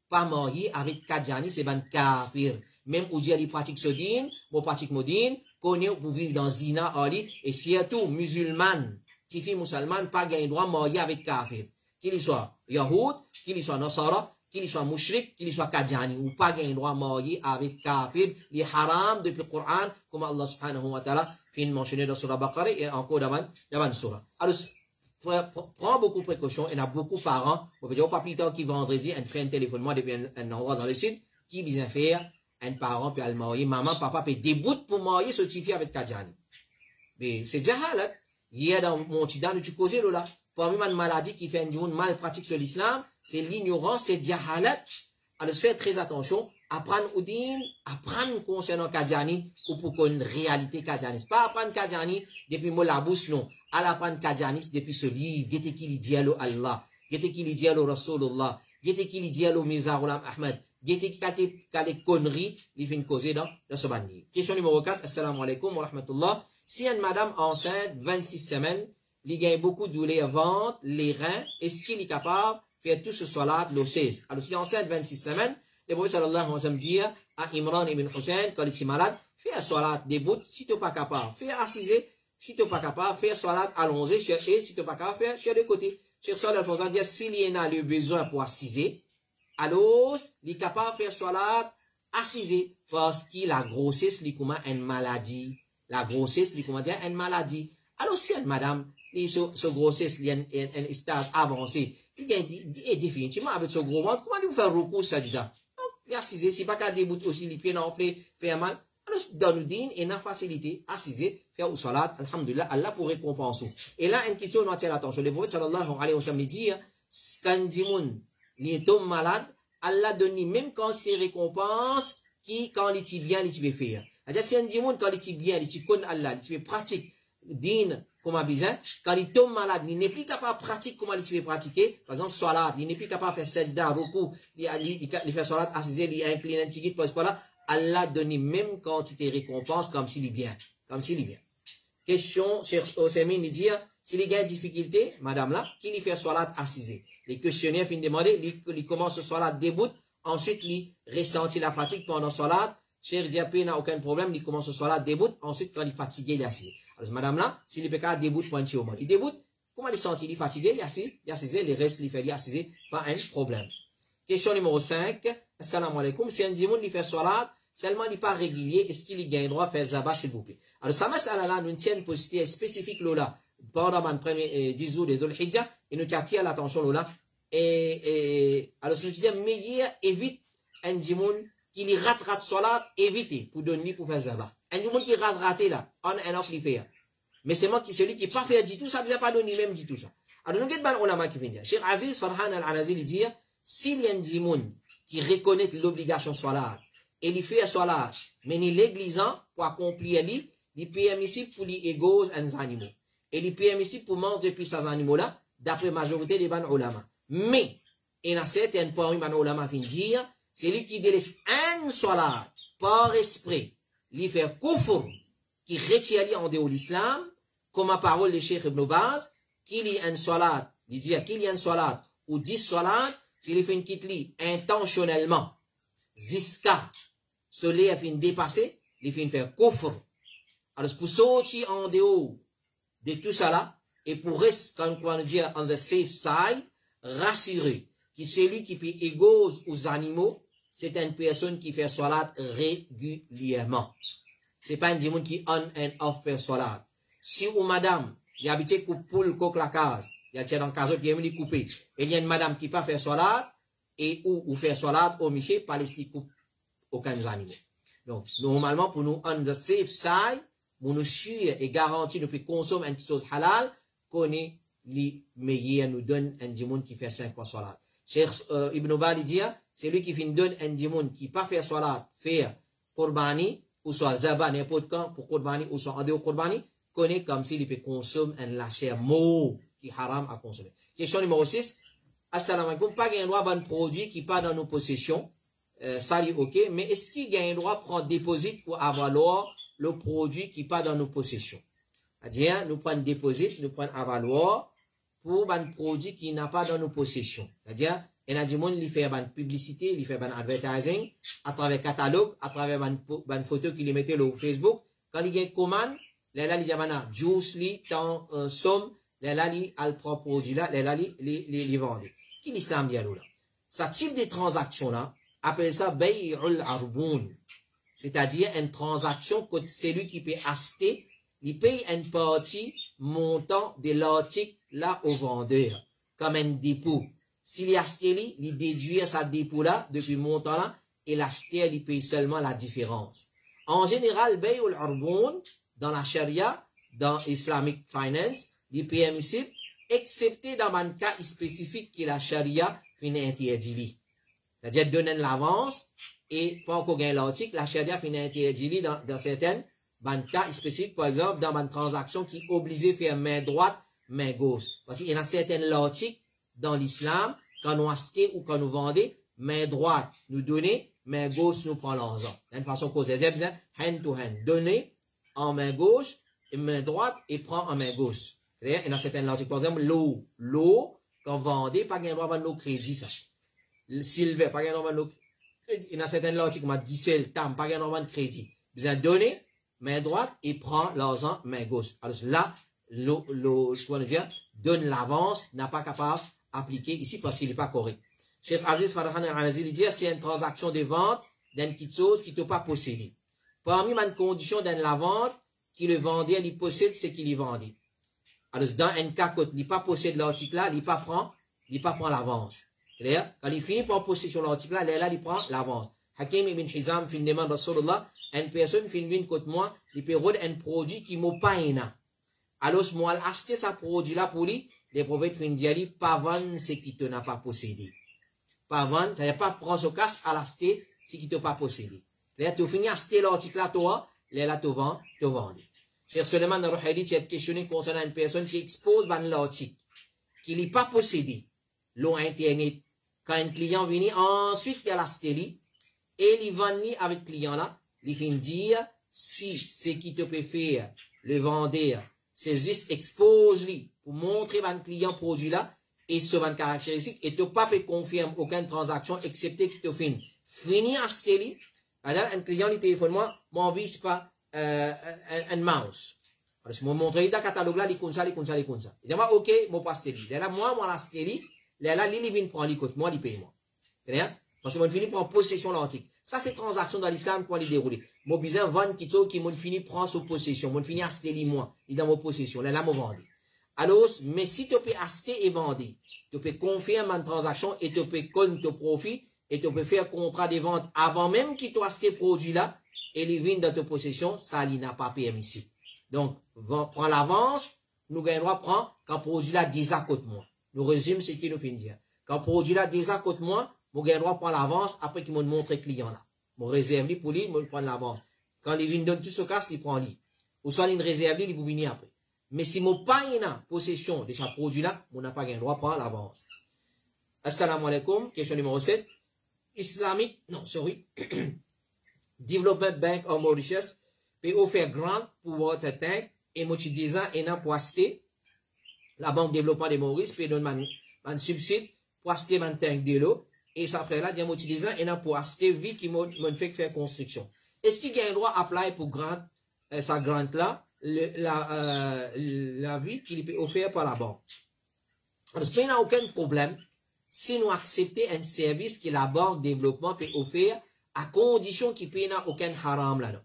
pas marié avec Kadjani, c'est un kafir. Même où il pratique ce din, ou pratique modine, connaît pour vivre dans Zina, Ali, et si tout musulman, Tifi musulman, pas gain droit marié avec kafir. Qu'il soit Yahoud, qu'il soit Nasara, qu'il soit Mushrik, qu'il soit Kadjani, ou pas gain droit marié avec kafir, les haram depuis le Coran, comme Allah subhanahu wa ta'ala fin mentionné dans Surah Baqarah et encore dans Surah. Alors, prends beaucoup de précautions, il y a beaucoup de parents, on peut dire, pas plus tard qui vendredi, un frère téléphone moi depuis un endroit dans le sud, qui vient faire, un parent peut aller marier, maman, papa peut déboute pour marier ce Tifi avec Kadjani. Mais c'est jahalat. Hier dans mon tida, nous tu causais là. Parmi une maladie qui fait un mal pratique sur l'islam, c'est l'ignorance, c'est jahalat. Alors, faire très attention, apprendre Oudin, apprendre concernant Kadjani, ou pour qu'on réalité Kadjani. C'est pas apprendre Kadjani depuis Molabous, non. Alors, apprendre Kadjani depuis ce livre, qu'est-ce qu'il dit à Allah, qu'est-ce qu'il dit à Rasulullah, qu'est-ce qu'il dit à Mirza Ghulam Ahmad, qu'est-ce qu'il y a des conneries, il fait une cause dans ce livre. Question numéro 4, assalamu alaikum wa rahmatullah. Si une madame enceinte, 26 semaines, il gagne beaucoup de douleurs ventre, les reins, est-ce qu'il est capable de faire tout ce salat, le 16? Alors, si enceinte 26 semaines, le prophète sallallahu alayhi wa sallam dit à Imran ibn Hussein, quand il est malade, fais un salat debout, si tu n'es pas capable, fais assiser, si tu n'es pas capable, fais un salat allongé, et si tu n'es pas capable, fais sur les côtés. Cheikh Salih al-Fawzan dit, s'il y en a le besoin pour assiser, alors, il est capable de faire salat assisé parce que la grossesse, c'est comme une maladie. La grossesse, c'est comme une maladie. Alors, si une madame, ce grossesse, il y a un stage avancé, il est définitivement avec ce gros ventre, comment il vous faire recours, ça dit là? Il assisé, si pas qu'à débouter aussi les pieds n'enfler, faire mal. Alors, dans le din, il y a une facilité, assisé, faire ou salat, alhamdulillah, Allah pour récompenser. Et là, une question, on doit tirer attention. Le prophète sallallahu alayhi wa sallam dit, quand Dimoun, il tombe malade, Allah donne même quand c'est récompense, qui, quand il est bien, il est fait. C'est-à-dire, si un Dimoun, quand il est bien, il est connaît Allah, il est pratique, din, comme besoin, quand il tombe malade, il n'est plus capable de pratiquer comme il fait pratiquer. Par exemple, salat, il n'est plus capable de faire sajda, roku, il fait salat, assisé, il incline un petit peu, là. Allah donne même quantité de récompense comme s'il est bien. Comme s'il est bien. Question, Cheikh Osemine, il dit, s'il y a une difficulté, madame là, qu'il y fait salat assisé. Les questionnaires finissent de demander, il commence salat début, ensuite il ressentit la fatigue pendant salat. Cheikh Diapé n'a aucun problème, il commence salat début, ensuite quand il est fatigué, il est assis. Alors, madame là, s'il est pas début, point au monde. Il débute, comment il sent, il est fatigué, il est assis, les restes, il fait, il est assis, pas un problème. Question numéro 5. Assalamu alaikum. Si un dimoun il fait salat, seulement il n'est pas régulier, est-ce qu'il y a un droit à faire zabat, s'il vous plaît? Alors, ça m'a là, nous tient une position spécifique là, pendant mon premier 10 jours des Dhul Hijjah, et nous tient l'attention là. Alors, nous disons, meilleur évite un dimoun qui lui rate salat, évitez pour donner pour faire zabat. Un dimoun qui rate là, on and off, il fait. Mais c'est moi qui, celui qui n'est pas fait du tout, ça ne veut pas donner même du tout ça. Alors, nous avons un ulama qui vient dire, Cheikh Aziz Farhan al-Anazil dit, s'il y a un dimoun qui reconnaît l'obligation salat, et il fait salat, mais il est négligent pour accomplir lui, il est permissible pour les égos et les animaux. Et il est permissible pour manger depuis ces animaux-là, d'après la majorité des ban ulama. Mais, il y a certains points où les ban ulama viennent dire, c'est lui qui délaisse un salat par esprit, il fait kufr, qui retire lui en dehors de l'islam, comme la parole de Cheikh Ibn Baz, qu'il y a un salat, il dit qu'il y a un salat ou 10 salats, s'il fait une kitli intentionnellement, ziska, soleil a fait dépasser, il fait faire kufr. Alors, pour sortir en dehors de tout ça là, et pour rester, comme on dit, on the safe side, rassurer que celui qui peut égose aux animaux, c'est une personne qui fait salat régulièrement. C'est pas un démon qui on and off fait salat. Si ou madame, il habite pour coque la case, il y a dans le cas où il y a coupé, et il y a une madame qui pas fait salat, et ou fait salat au miché, pas les coupe aucun animaux. Donc, normalement, pour nous, on the safe side, pour nous suivre et garantir nous pouvons consommer une chose halal, qu'on est les meilleurs nous donne un démon qui fait 5 fois salat. Cheikh Ibn Bali dit, c'est lui qui vient donner un démon qui pas fait salat, faire Qurbani, ou soit Zaba, n'importe quand, pour Qurbani, ou soit en dehors Qurbani, connaît comme s'il peut consommer la chair mot qui est haram à consommer. Question numéro 6. Assalamu alaikum. Pas un droit d'un produit qui pas dans nos possessions. Ça est ok. Mais est-ce qu'il y a un droit de prendre déposit pour avoir le produit qui pas dans nos possessions? C'est-à-dire, nous prenons déposit, nous prenons avaloir pour un produit qui n'a pas dans nos possessions. C'est-à-dire, il y a des gens qui font une publicité, ils font un advertising à travers catalogue, à travers une photo qu'ils mettent sur Facebook. Quand il y a une commande, là, il y a juice, tant somme, là, il y a le propre produit là, là, il vend. Qui l'islam dit là? Ce type de transaction là, appelle ça bay'ul arboun. C'est-à-dire une transaction que celui qui peut acheter, il paye une partie montant de l'article là au vendeur, comme un dépôt. S'il achète, il déduit sa dépôt là, depuis montant là, et l'acheteur, il paye seulement la différence. En général, bay'ul arboun, dans la charia, dans Islamic Finance, il est permissible, excepté dans un cas spécifique que la charia finit interdit. C'est-à-dire donner l'avance et pas encore gagner l'article, la charia finit interdit dans certains cas spécifiques, par exemple, dans une transaction qui est obligée de faire main droite, main gauche. Parce qu'il y a certains articles dans l'islam, quand nous achetons ou quand nous vendons, main droite nous donner, main gauche nous prend l'argent. D'une façon causée, c'est besoin hand to hand. Donner en main gauche, et main droite et prend en main gauche. Il y a certains articles, par exemple, l'eau, quand vous vendez, pas gagner vraiment l'eau crédit, ça. Le silver, pas gagner vraiment l'eau crédit. Il y a certains articles, comme diesel, tam, pas gagner vraiment crédit. Vous avez donné, main droite et prend l'argent, main gauche. Alors là, donne l'avance, n'a pas capable d'appliquer ici parce qu'il n'est pas correct. Cheikh Aziz Farhan al-Anazil dit, c'est une transaction de vente d'une petite chose qui t'a pas possédé. Parmi les conditions dans la vente, qui le vendait, il possède ce qu'il y vendait. Alors, dans un cas, quand il pas possède l'article là, il pas prend l'avance. Clair? Quand il finit par possession de l'article là, il prend l'avance. Hakim ibn Hizam fin demande Rasulullah, une personne fin vient contre moi, il peut rendre un produit qui m'a pas ina. Alors, moi, acheter ce produit là pour lui, les prophètes fin dire, pas vendre ce qui te n'a pas possédé. Pas vendre, ça y a pas prendre ce casse à l'acheter, ce qui te pas possédé. Là, tu finis acheter l'article là, toi, là, tu vends. Cheikh Suleiman dans le hadith, il a questionné concernant une personne qui expose l'article, qui n'est pas possédé, l'eau internet. Quand un client vient, ensuite, il a l'acheté, et il vend avec le client là, il fait dire, si ce qui te peut faire, le vendeur, c'est juste expose lui pour montrer à un client produit là, et ce van caractéristique, et tu pas peut confirmer aucune transaction, excepté qu'il te fait fini acheter lui. Alors, un client, il téléphone moi, m'envie pas, un mouse. Alors, si je montre dans le catalogue là, il comme ça. Il dit, ok, mon pastéli. Là, moi, pastéli. Là, il vient prendre les côtes, moi, il paye moi. Parce que moi, fini prendre possession de l'article. Ça, c'est transaction dans l'islam, quand il déroule. Moi, besoin vendre qui moi, fini prendre sous possession. Moi, fini acheter moi. Il est dans mon possession. Là, moi, vendre. Alors, mais si tu peux acheter et vendre, tu peux confirmer une transaction et tu peux compter ton profit et tu peux faire contrat de vente avant même qu'il t'ait acheté produit là. Et les vins dans ta possession, ça, il n'a pas permis ici. Donc, prends l'avance, nous gagnons droit prendre quand produit là 10 à côté moi. Nous résumons ce qu'il nous fait dire. Quand produit là 10 à côté moi, nous gagnons droit prendre l'avance après qu'il me montre le client là. Mon réserve lui pour lui, moi prendre l'avance. Quand les vins donnent tout ce casse, il prend lui. Ou soit il réserve lui, il vous venir après. Mais si mon pas en possession de ce produit là, on n'a pas gain droit prendre l'avance. Assalamu alaikum, question numéro 7. Development Bank of Mauritius peut offrir grant pour votre tank et moi 10 ans et pour acheter la Banque de Développement de Maurice peut donner un subside pour acheter un tank de l'eau et ça après là il y a moi 10 ans et pour acheter vie qui m'a fait faire construction. Est-ce qu'il y a un droit à apply pour grant sa grant là la vie qu'il peut offrir par la banque? Alors il n'y a aucun problème si nous acceptons un service que la Banque de Développement peut offrir à condition qu'il n'y ait aucun haram là-dedans.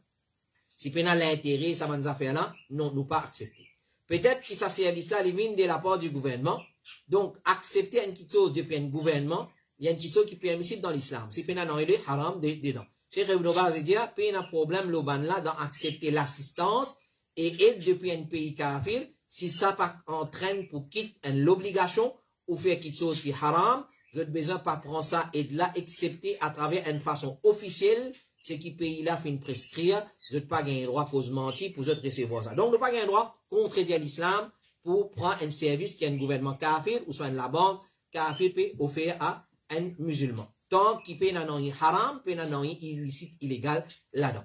Si il y a l'intérêt, ça va nous faire là, non, nous pas accepter. Peut-être que ce service-là, il vient de la part du gouvernement. Donc, accepter une petite chose depuis un gouvernement, il y a une petite chose qui est permissible dans l'islam. Si il y a un haram dedans. Cheikh Ibn Baz dit, il y a un problème là dans accepter l'assistance et aide depuis un pays kafir, si ça entraîne pour quitter l'obligation ou faire quelque chose qui est haram, vous avez besoin de pas prendre ça et de là accepter à travers une façon officielle, ce qui pays là fait prescrire, vous n'avez pas gagné droit cause mentir pour vous recevoir ça. Donc, vous n'avez pas gagné droit contredire l'islam pour prendre un service qui est un gouvernement kafir ou soit la banque kafir peut offrir à un musulman. Tant qu'il peut n'en avoir haram, peut n'en avoir illicite, illégal là-dedans.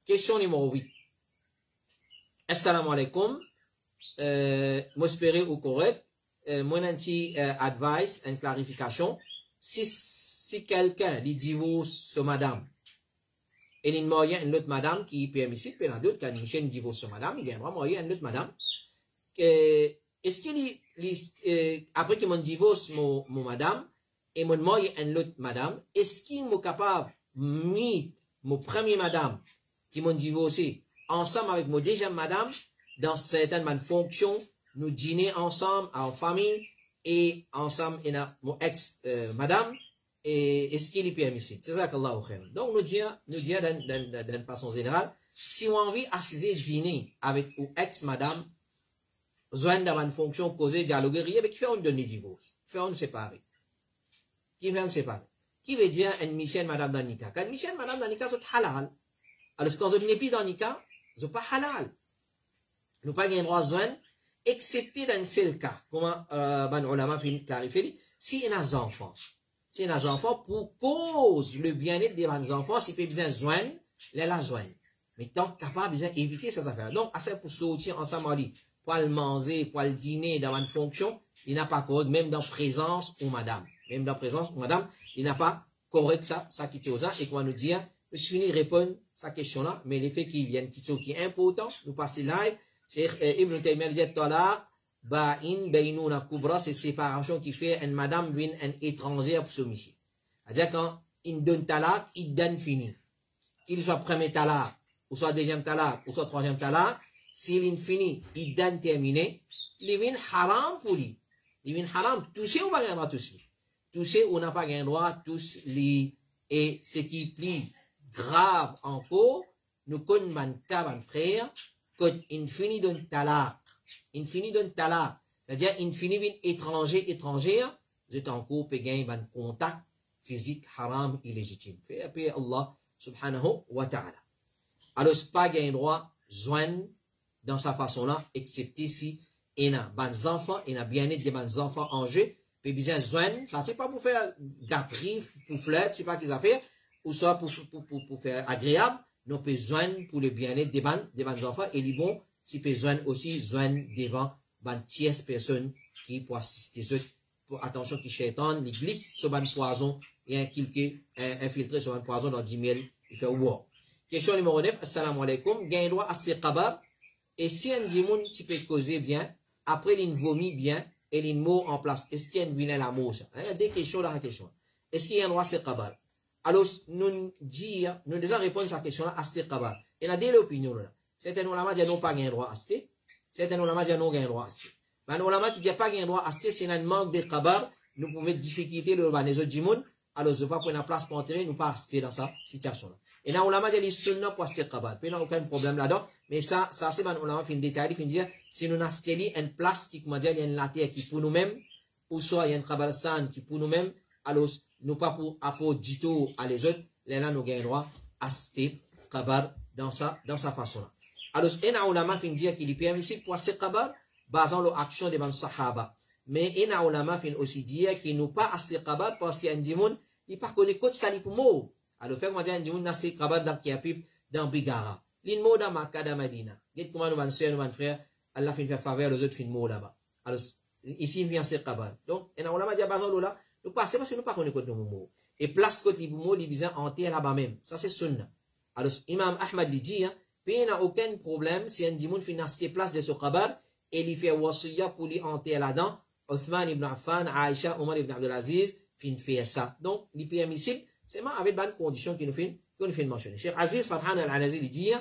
Question numéro 8. Assalamu alaikum. Moi, j'espère au correct. Mon advice, une clarification. Si quelqu'un dit divorce sur madame, et il y a une autre madame qui est permissible, puis il y a d'autres qui ont une divorce sur madame, il y a vraiment une autre madame. Est-ce qu'il après que mon divorce, mon madame, et mon marié une autre madame, est-ce qu'il est capable de mettre mon premier madame qui m'ont divorcé ensemble avec mon deuxième madame dans certaines fonctions? Nous dîner ensemble en famille et ensemble et mon ex madame et est-ce qu'il est permissible? C'est ça qu'Allah khair. Donc nous disons d'une façon générale, si on a envie d'assister dîner avec ou ex madame, joindre dans une fonction causée dialoguer, il qui fait un donner divorce, fait un séparé. Qui fait un séparé? Qui veut dire une Michel madame Danika? Quand Michel madame Danika c'est halal. Alors quand on n'est plus dans Nika, c'est pas halal. Nous pas gain droit joindre excepté dans ce cas, comment ban ulama fin clarifier, si il y a des enfants, si il y a des enfants pour cause le bien-être des enfants, si peut besoin joindre, les la joindre. Mais tant capable besoin éviter ces affaires. Donc assez pour sortir ensemble pour le manger, pour le dîner dans une fonction, il n'a pas correct même dans présence ou madame, même dans présence ou madame, il n'a pas correct ça qui est et qu'on va nous dire, je finis de répondre à cette question là, mais l'effet qu'il y a une question qui est important, nous passer live. Cheikh Ibn Taymiyyah dit talaq ba'in baynuna kubra, c'est séparation qui fait une madame vient un étranger pour ce monsieur. C'est-à-dire quand il donne talak, il donne fini. Qu'il soit premier talak, ou soit deuxième talak, ou soit troisième talak, s'il finit, il donne terminé, il vient haram pour lui. Il vient haram, toucher ou pas gagner droit toucher. Toucher ou n'a pas gagner droit, tous les, et ce qui est plus grave encore, nous connaissons mon frère, quand il finit d'un talak, il finit d'un talak, c'est-à-dire il finit d'un étrangère, vous êtes encore pour gagner un contact physique haram illégitime. Fait appeler Allah subhanahu wa ta'ala. Alors, c'est pas gagner droit, joindre dans sa façon-là, excepté si il y a des enfants, il y a bien-être des enfants en jeu, puis bien joindre, ça c'est pas pour faire gâterie, pour flirter, c'est pas qu'ils affaires, ou soit pour faire agréable, nous peut joindre pour le bien-être des enfants, et les bons, si peut joindre aussi, joindre devant des tierces personnes qui pour assister ceux, pour attention qui chétan, ils glissent sur un poison, et infiltré sur un poison dans 10 000, il fait wow. Question numéro 9, assalamu alaikum, gagne droit à ce qabab, et si un dimoun tu peux causer bien, après il vomit bien, et il mot en place, est-ce qu'il y a une vilaine amour, ça? Il y a des questions dans la question. Est-ce qu'il y a un droit à ce qabab? Alors, nous déjà répondre à cette question-là, à ce qabab. Il y a des opinions là. Certains ulama disent non pas gain droit à ce. Certains ulama disent non gain droit à ce. Mais les ulama qui disent pas gain droit à ce, c'est un manque de qabab, nous pouvons mettre difficulté les autres dimoun, alors je ne vais pas prendre la place pour entrer, nous pas rester dans cette situation-là. Et là, on l'a dit, les sunnah pour acheter kabal. Puis, il n'y a aucun problème là-dedans. Mais ça, c'est on l'a fait un détail, il dire, si nous avons une place qui, comment dire, il y a une terre qui pour nous-mêmes, ou soit il y a une kabalstan qui pour nous-mêmes, alors, nous pas pour apporter du tout à les autres, là, nous gagnons droit à acheter kabal dans sa façon-là. Alors, il y a un ulama qui dire qu'il est permissible pour acheter kabal, basant l'action des ban sahaba. Mais il y a un ulama qui aussi dire qu'il nous pas acheter kabal parce qu'il y a un dimon, il pas connaît quoi de sali pour moi. Alors, fait comment dire, un dimoun nasi kabat dans Kiapip, dans Bigara. L'in dans Makkah, dans Medina. Dites comment nous van sœur, nous van frère, Allah fait faire faveur, les autres fin mot là-bas. Alors, ici, il vient se kabat. Donc, et on a dit à Bazan là, nous passons parce que nous pas connaissons quoi de mot. Et place côté mot, il vient hanter là-bas même. Ça, c'est sunna. Alors, Imam Ahmad lui dit, hein, puis il n'y a aucun problème si un dimoun fait nasté place de ce kabat, et il fait wasiya pour lui hanter là-dedans. Othman ibn Affan, Aïcha, Omar ibn Abdelaziz, fin fait ça. Donc, il est permissible. C'est avec bonne condition qu'il nous fait mentionner. Cheikh Aziz Farhan al-Anazi dit,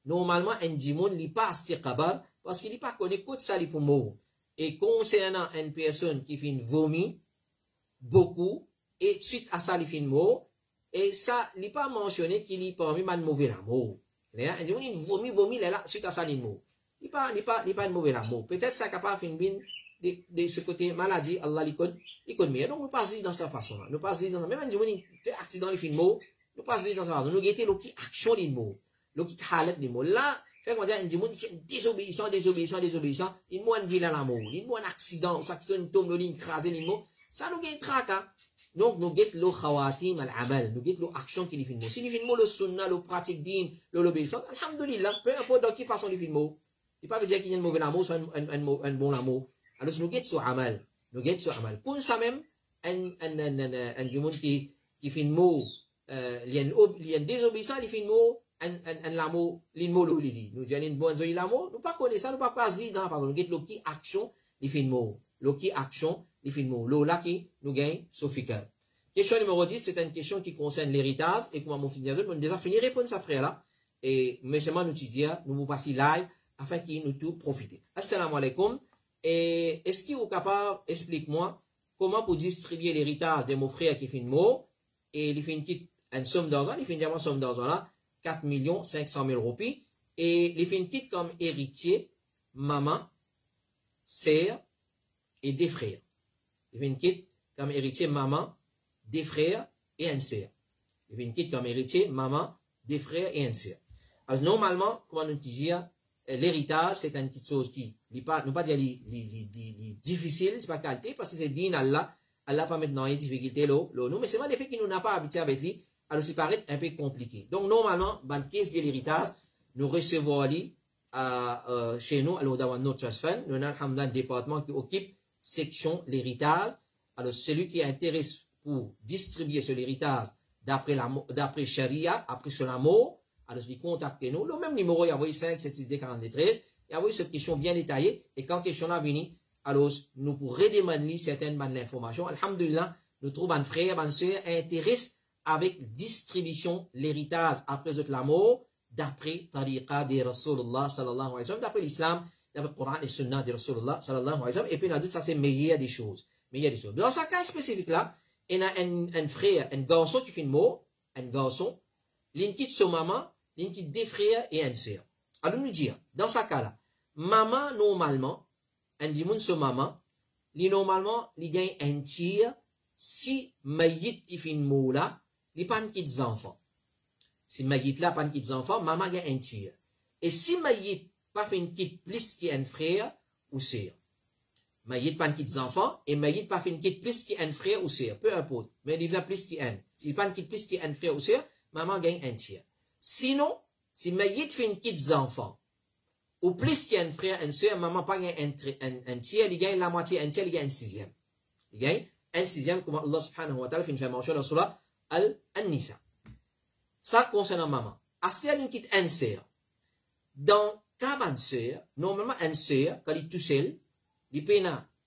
normalement, un dimoun n'est pas acheté kabar parce qu'il n'est pas connu que ça pour mourir. Et concernant une personne qui fait vomir beaucoup, et suite à ça, il fait mourir, et ça, il n'est pas mentionné qu'il est parmi man mauvais l'amour. Un dimoun, il vomit, là, suite à ça, il mourir. Il n'est pas mauvais l'amour. Peut-être ça capable de faire de ce côté maladie, Allah l'y connaît mieux. Donc, nous passons dans cette façon-là. Nous passons dans même un accident, les films, nous passons dans cette façon. Nous guettons l'autre action, les mots, l'autre halet, les mots. Là, fait qu'on dit, un démon, désobéissant, il m'a un vilain amour, il m'a un accident, ça qui une tombe, il crase, les mots. Ça nous guette traka. Donc, nous guettons le khawatim al-amal, nous guettons l'action qui les films. Si les films, le sunna, le pratique din, l'obéissance, alhamdulillah, peu importe dans quelle façon les films. Il ne pas dire qu'il y a un mauvais amour, soit un bon amour. Alors, nous guettons sur amal. Pour ça même, un démon qui fait un mot, il y a un désobéissant, il fait un mot, un l'amour, l'immo l'oli. Nous disons une bonne l'amour, nous pas connaître ça, nous pas passer dans, pardon, nous guettons l'oki action, il fait un mot. L'oki action, il fait un mot. L'ola qui nous gagne, sophical. Question numéro 10, c'est une question qui concerne l'héritage, et comment mon fils nous déjà fini répondre sa frère là, et, mais seulement nous dire, nous vous passons live, afin qu'il nous tout profite. Assalamu alaikum. Et est-ce qu'il est capable d'expliquer-moi comment pour distribuer l'héritage de mon frère qui fait une mot et il fait une somme d'argent, il fait une somme d'argent là, 4 500 000 roupies, et il fait une quitte comme héritier, maman, sœur et des frères. Il fait une quitte comme héritier, maman, des frères et un sœur. Il fait une quitte comme héritier, maman, des frères et un sœur. Alors normalement, comment nous dire, l'héritage, c'est une petite chose qui, nous pas dire difficile, c'est pas qualité, parce que c'est dit Allah pas maintenant une difficulté, nous, mais c'est pas le fait qu'il n'a pas habitué avec lui, alors ça paraît un peu compliqué. Donc, normalement, dans la caisse de l'héritage, nous recevons chez nous, alors dans notre trust fund, nous avons un département qui occupe section l'héritage, alors celui qui intéresse pour distribuer ce l'héritage d'après Sharia, après son amour, alors il contacte nous, le même numéro, il y a 5, 7, 6, 43, il y a cette question bien détaillée, et quand question là vient, alors nous pourrons redemander certaines informations. Alhamdulillah, nous trouvons un frère, une soeur intéressé avec distribution l'héritage après la mort d'après tariqa de Rasulullah sallallahu alayhi wa sallam, d'après l'islam, d'après le Coran et Sunna de Rasulullah sallallahu alayhi wa sallam. Et puis, on a dit ça, c'est meilleur des choses. Meilleur des choses. Dans ce cas spécifique là, il y a un frère, un garçon qui fait une mort, un garçon, l'un quitte son maman, l'un quitte des frères et une sœur. Alors, nous dire, dans ce cas là, maman, normalement, un dimoun son maman, normalement, il gagne un tiers si mayit qui fait une mort là, il pas quitte enfants. Si mayit là, pas quitte enfants, maman gagne un tiers. Et si mayit pas fait une quitte plus qu'un frère ou sœur. Mayit pas quitte enfants et mayit pas fait une quitte plus qu'un frère ou sœur. Peu importe. Mais il a plus qu'un. S'il pas quitte plus qu'un frère ou sœur, maman gagne un tiers. Sinon, si mayit fait une quitte enfants, ou plus qu'un frère, une sœur, maman pas gagne un tiers, il gagne la moitié, un tiers, il gagne un sixième. Il gagne un sixième, comme Allah subhanahu wa ta'ala fait mention dans la surah Al-Nisa. Ça concernant maman. Astia, il quitte un sœur. Dans cas d'une sœur, normalement, une sœur, quand il est tout seul, il peut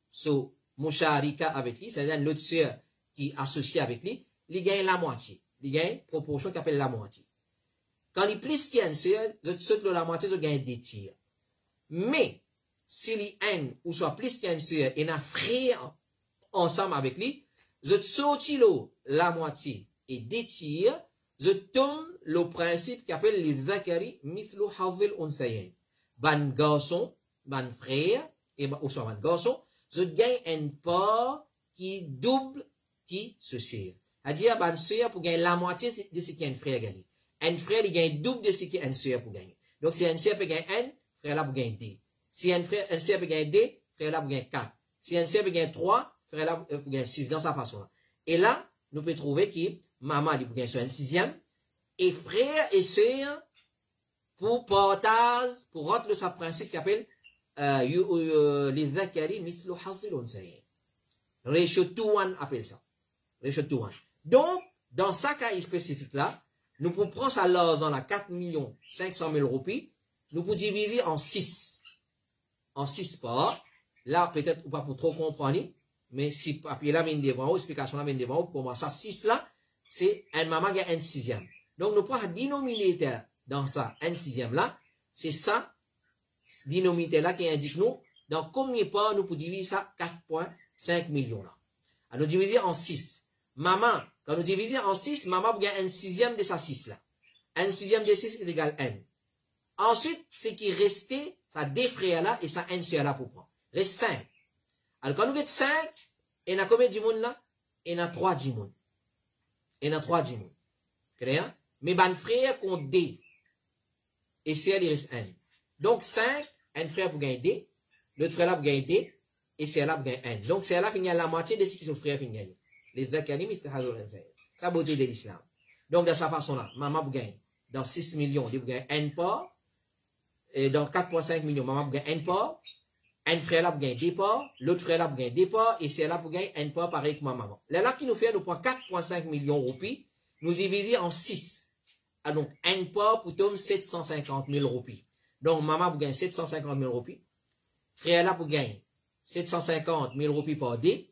so musharika avec lui, c'est-à-dire l'autre sœur qui est associée avec lui, il gagne la moitié. Il gagne proportion qu'on appelle la moitié. Quand il est plus qu'une sœur, la moitié, il gagne des tiers. Mais, s'il y a un ou soit plus qu'une sœur et un frère ensemble avec lui, je sortis la moitié et des tiers, je tombe le principe qu'appelle les zakari mithlu hazil unthayen. Ban garçon, ban frère, et ou soit ban garçon, je gagne une part qui double qui se sert. C'est-à-dire, ban sœur pour gagner la moitié de ce qu'un frère gagne. Un frère, il gagne double de ce qu'un sœur pour gagner. Donc, si un sœur peut gagner un, frère là pour gagner 2. Si un sœur peut gagner 2, frère là pour gagner 4. Si un sœur peut gagner 3, frère là pour gagner 6, dans sa façon-là. Et là, nous pouvons trouver que maman, il peut gagner sur un sixième, et frère et sœur, pour partage, pour rentrer ce principe qu'appelle les zakari mithlu hazil unthayen. Ratio 2-1 appelle ça. Ratio 2-1. Donc, dans ce cas spécifique là, nous pouvons prendre ça l'argent là, 4 500 000 roupies, nous pouvons diviser en 6. En 6 parts. Là, peut-être pas pour trop comprendre, mais si papier là vient devant, explication là vient devant, pour moi, ça 6 là, c'est un maman qui a un sixième. Donc, nous prenons un dénominateur dans ça, un sixième là, c'est ça, dénominateur là qui indique nous, dans combien de parts nous pouvons diviser ça, 4,5 millions là. Alors, nous diviser en 6. Maman, quand nous divisons en 6, maman vous gagne un sixième de sa 6 là. Un sixième de 6 est égal à n. Ensuite, ce qui restait, ça deux frères là et ça un sœur là pour prendre. Reste 5. Alors quand nous avons 5, il y a combien de monde là? Il y a 3 de monde. Il y a 3 de monde. Clair? Mais ban frère compte D. Et sœur il reste 1. Donc 5, un frère pour gagner D, l'autre frère là pour gagner D, et sœur là pour gagner 1. Donc sœur là finit la moitié de ce que son frère finit gagner. Les akanim, c'est la beauté de l'islam. Donc, de cette façon-là, maman vous gagne dans 6 millions, vous gagnez 1 part, et dans 4,5 millions, maman vous gagne 1 part, un frère là vous gagne 2 parts, l'autre frère là vous gagne 2 parts, et c'est là vous gagne 1 part pareil que ma maman. Là, qui nous fait, nous prenons 4,5 millions de roupies, nous divisons en 6. Ah, donc, 1 part pour tomber 750 000 roupies. Donc, maman vous gagne 750 000 roupies, frère là vous gagne 750 000 roupies par 2.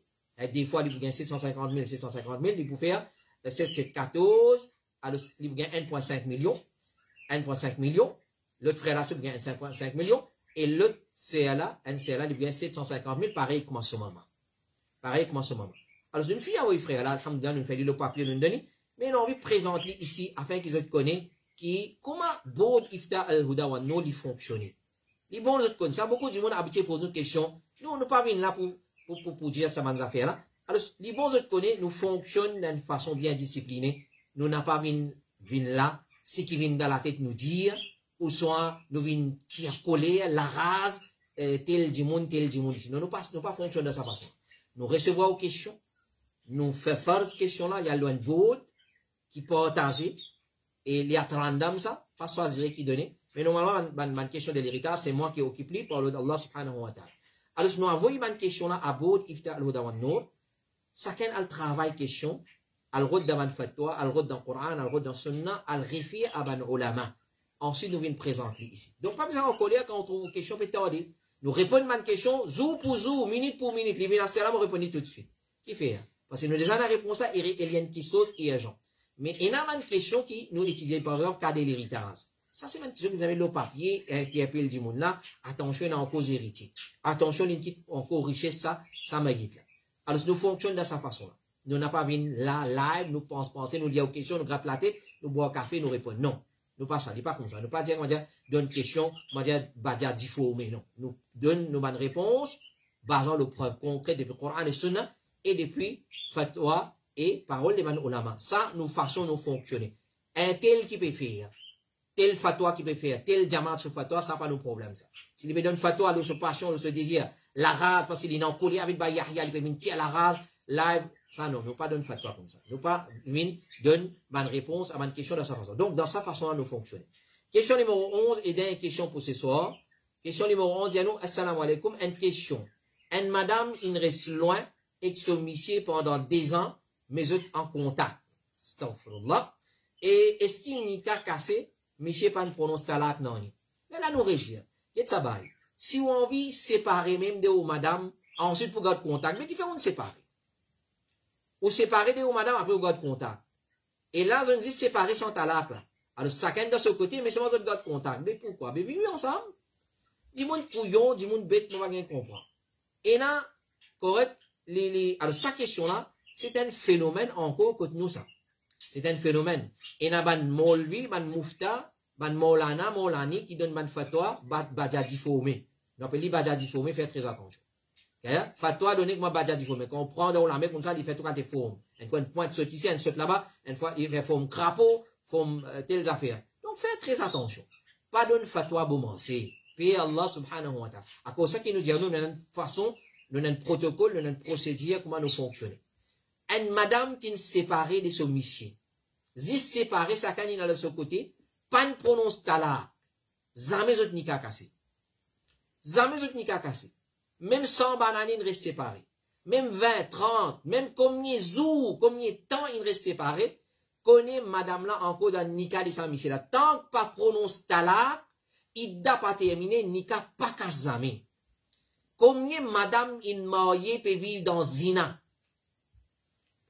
Des fois, il vous gagne 750 000, 750 000, il peut faire 7, 7, 14, alors il vous gagne 1,5 million, 1,5 million, l'autre frère là, il vous gagne 1,5 million, et l'autre CA là, il vous gagne 750 000, pareil comme ce moment. Pareil comme ce moment. Alors, une fille, oui, frère là, alhamdoulilah, nous fait le papier, nous donne, mais nous envie de présenter ici, afin qu'ils connaissent, comment Board Ifta al-Huda wa non, il fonctionne. Les bons, nous connaissent, ça, beaucoup de monde habitué pose nous question, nous, on n'est pas venus là pour dire ça, bonnes affaires là. Alors, les bons autres connaissent, nous fonctionnons d'une façon bien disciplinée. Nous n'avons pas venu là, ce qui vient dans la tête nous dire, ou soit nous venons tirer coller, la rase, tel du monde. Nous ne pas fonctionner de cette façon. Nous recevons aux questions, nous faisons faire ces questions-là, il y a un board qui partage, et il y a 30 ça, pas choisir qui donne. Mais normalement, ma question de l'héritage, c'est moi qui occupe lui par Allah subhanahu wa ta'ala. Alors, nous avons une question là à board, ifta al-huda wa nour. Chacun a le travail question, al-rod dans le fatwa, al-rod dans le Coran, al-rod dans le Sunna, al-rifi à ban ulama. Ensuite, nous venons présenter ici. Donc, pas besoin de colère quand on trouve une question, peut-être nous répondons à une question, zou pour zou, minute pour minute. Les ministères là, nous répondons tout de suite. Qui fait? Parce que nous déjà la réponse à il y a une chose et agent. Mais il y a une question qui nous étudions, par exemple, cas de l'héritage. Ça, c'est une question que vous avez le papier, qui appelle du monde là. Attention, il y a encore héritier. Attention, il y a encore richesse, ça mérite là. Alors, nous fonctionnons de cette façon-là. Nous n'avons pas vu là, live, nous penser, nous dire aux questions, nous gratte la tête, nous boire un café, nous répondons. Non. Nous pas ça, n'est pas comme ça. Nous pas dire, on va dire, donne question, on va dire, badia difformé, non. Nous donne nos bonnes réponses, basant le preuve concrète depuis le Coran et Sunna, et depuis fatwa et parole des man ulama. Ça, nous faisons nous fonctionner. Un tel qui peut faire, tel fatwa qui peut faire, tel jamaat sur fatwa, ça n'a pas de problème, ça. S'il me donne fatwa, de ce passion, de ce désir, la rase, parce qu'il est en colère avec Yahya, il peut mentir à la rase, live, ça non, nous pas donne fatwa comme ça. Nous pas, donne bonne réponse à ma question de sa façon. Donc, dans sa façon, nous fonctionnons. Question numéro 11, et d'une question pour ce soir. Question numéro 11, dis-nous, assalamu alaikum, une question. Une madame, il reste loin, et que son monsieur pendant des ans, mais eux en contact. Astaghfirullah. Et est-ce qu'il n'y a qu'à casser, monsieur pas ne prononce talak, non. Mais là, nous redire, et ça va. Si on envie séparer même de ou madame, ensuite pour garder contact, mais différent de séparer. Ou séparer de ou madame, après vous garde contact. Et là, on dit séparer sans talak, là. Alors, chacun de ce côté, mais c'est moi qui garde contact. Mais pourquoi? Mais vivons ensemble. Dis-moi couillon, dis-moi bête, moi, rien comprendre. Et là, correct, alors, sa question-là, c'est un phénomène encore que nous, ça. C'est un phénomène. Et là, ban molvi, ban moufta, ban molana, molani, qui donne ban fatwa, badja difformé. On appelle badja difformé, faire très attention. Fatwa donné que moi badja difformé. Quand on prend dans la main comme ça, il fait tout quand il forme. Une pointe saute ici, une saute là-bas, une fois, il fait forme crapaud, forme telles affaires. Donc, faites très attention. Pas donne fatwa boumancé. Puis Allah subhanahu wa ta'ala. À cause ça qui nous dit, nous, avons une façon, nous avons un protocole, nous avons une procédure, comment nous fonctionnons. Une madame qui est séparée de son monsieur. Si séparée, ça quand il est de son côté, pas ne prononce talak. Jamais autres ni qu'à casser. Jamais autres ni qu'à casser. Même 100 bananes, il reste séparé. Même 20, 30, même combien jours, combien temps il reste séparé, connaît madame là encore dans le nika de Saint-Michel là. Tant que pas prononce talak, il n'a pas terminé, nika pas casame. Combien madame in mariée peut vivre dans zina?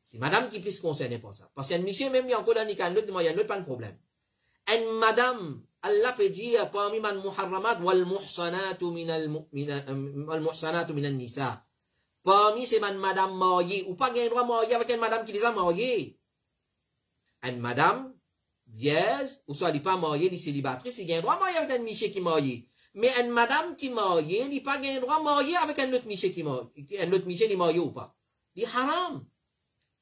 C'est madame qui plus concernée pour ça. Parce qu'un monsieur même il y a encore dans nika, il n'y a pas de problème. Une madame, Allah peut dire parmi man muharramat wal muhsanatu minal nisa. Parmi ces madame mariée, ou pas gain droit marié avec une madame qui les a mariés. Une madame vierge, ou soit elle n'est pas mariée, elle est célibataire, il gain droit marié avec un monsieur qui est marié. Mais une madame qui est mariée, elle n'est pas gain droit marié avec un autre monsieur qui est marié. Un autre monsieur qui est marié ou pas. Il est haram.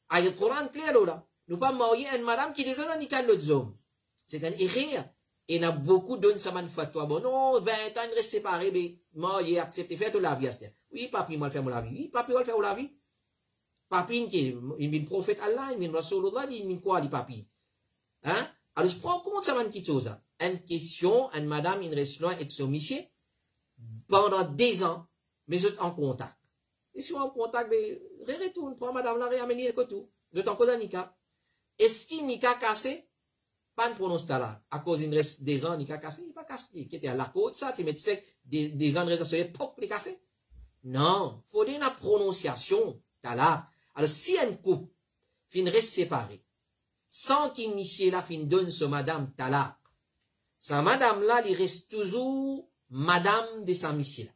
Ayat Coran clair là. Nous pas marier une madame qui les a dans les autres hommes. C'est un erreur. Et il y a beaucoup de gens fatwa. Bon, non, 20 ans, il reste séparé, mais marié, accepté, fait tout la vie. Oui, papi, moi, le faire la vie. Oui, papi, moi, le faire la vie. Papi, il est prophète Allah, il est Rasulullah, il est quoi, les papi? Hein? Alors, je prends compte, ça va une petite chose. Une question, une madame, il reste loin avec son monsieur, pendant des ans, mais vous êtes en contact. Et si vous êtes en contact, mais, retourne, prends madame là, réamener le tout. Vous êtes encore dans le nika. Est-ce qu'il nika cassé? Pas de prononce talak. À cause il reste des ans, nika cassé, il pas cassé. Qui était à la côte, ça, tu mets des ans de reste sur pop, les cassé. Non. Faut donner la prononciation talak. Alors, si une couple fin reste séparée, sans qu'il monsieur là fin donne ce madame talak, sa madame là, il reste toujours madame de sa monsieur là.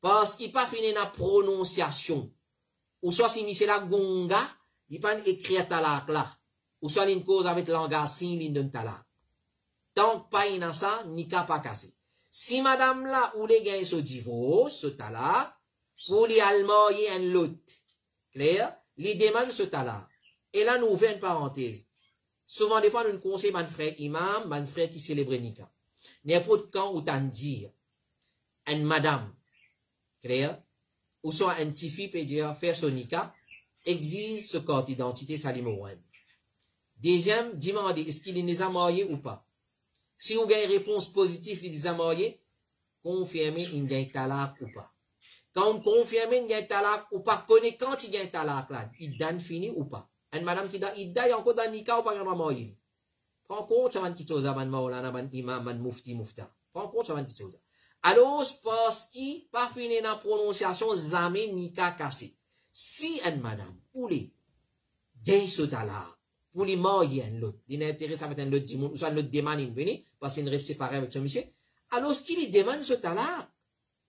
Parce qu'il pas fini la prononciation. Ou soit si monsieur là gonga, il pas écrit talak là. Ou soit une cause avec langage signe, il donne talak. Tant que pas in ça, ni ka pas cassé. Si madame là, ou les gagne ce divorce, ce talak, pour les almoyer un lot. Clair? Les demande ce talak. Et là, nous ouvrons une parenthèse. Souvent, des fois, nous conseillons mon frère imam, mon frère qui célèbre Nika. N'importe quand où t'en dire, une madame, clair? Ou soit un petit fille peut dire, faire son Nika, exige ce carte d'identité salimouane. Deuxième, demandez, est-ce qu'il les a mariés ou pas? Si vous avez une réponse positive, il les a mariés, confirmez, il y a un talak ou pas. Quand on confirme, il y a un talak ou pas, connaît quand il y a un talak là, il donne fini ou pas. Une madame qui il donne encore dans le nika ou pas, il y a un marié. Prends compte, ça va être chose, man maulana, man imam, man mufti, mufta. Prends compte, ça va être chose. Alors, parce qu'il pas fini la prononciation, jamais nika cassé. Si une madame, ou les, gagne ce talak, pour les marier l'autre. Il est intéressé avec un autre du monde, ou soit l'autre demande une venue, parce qu'il reste séparé avec son monsieur. Alors, ce qu'il demande ce talak,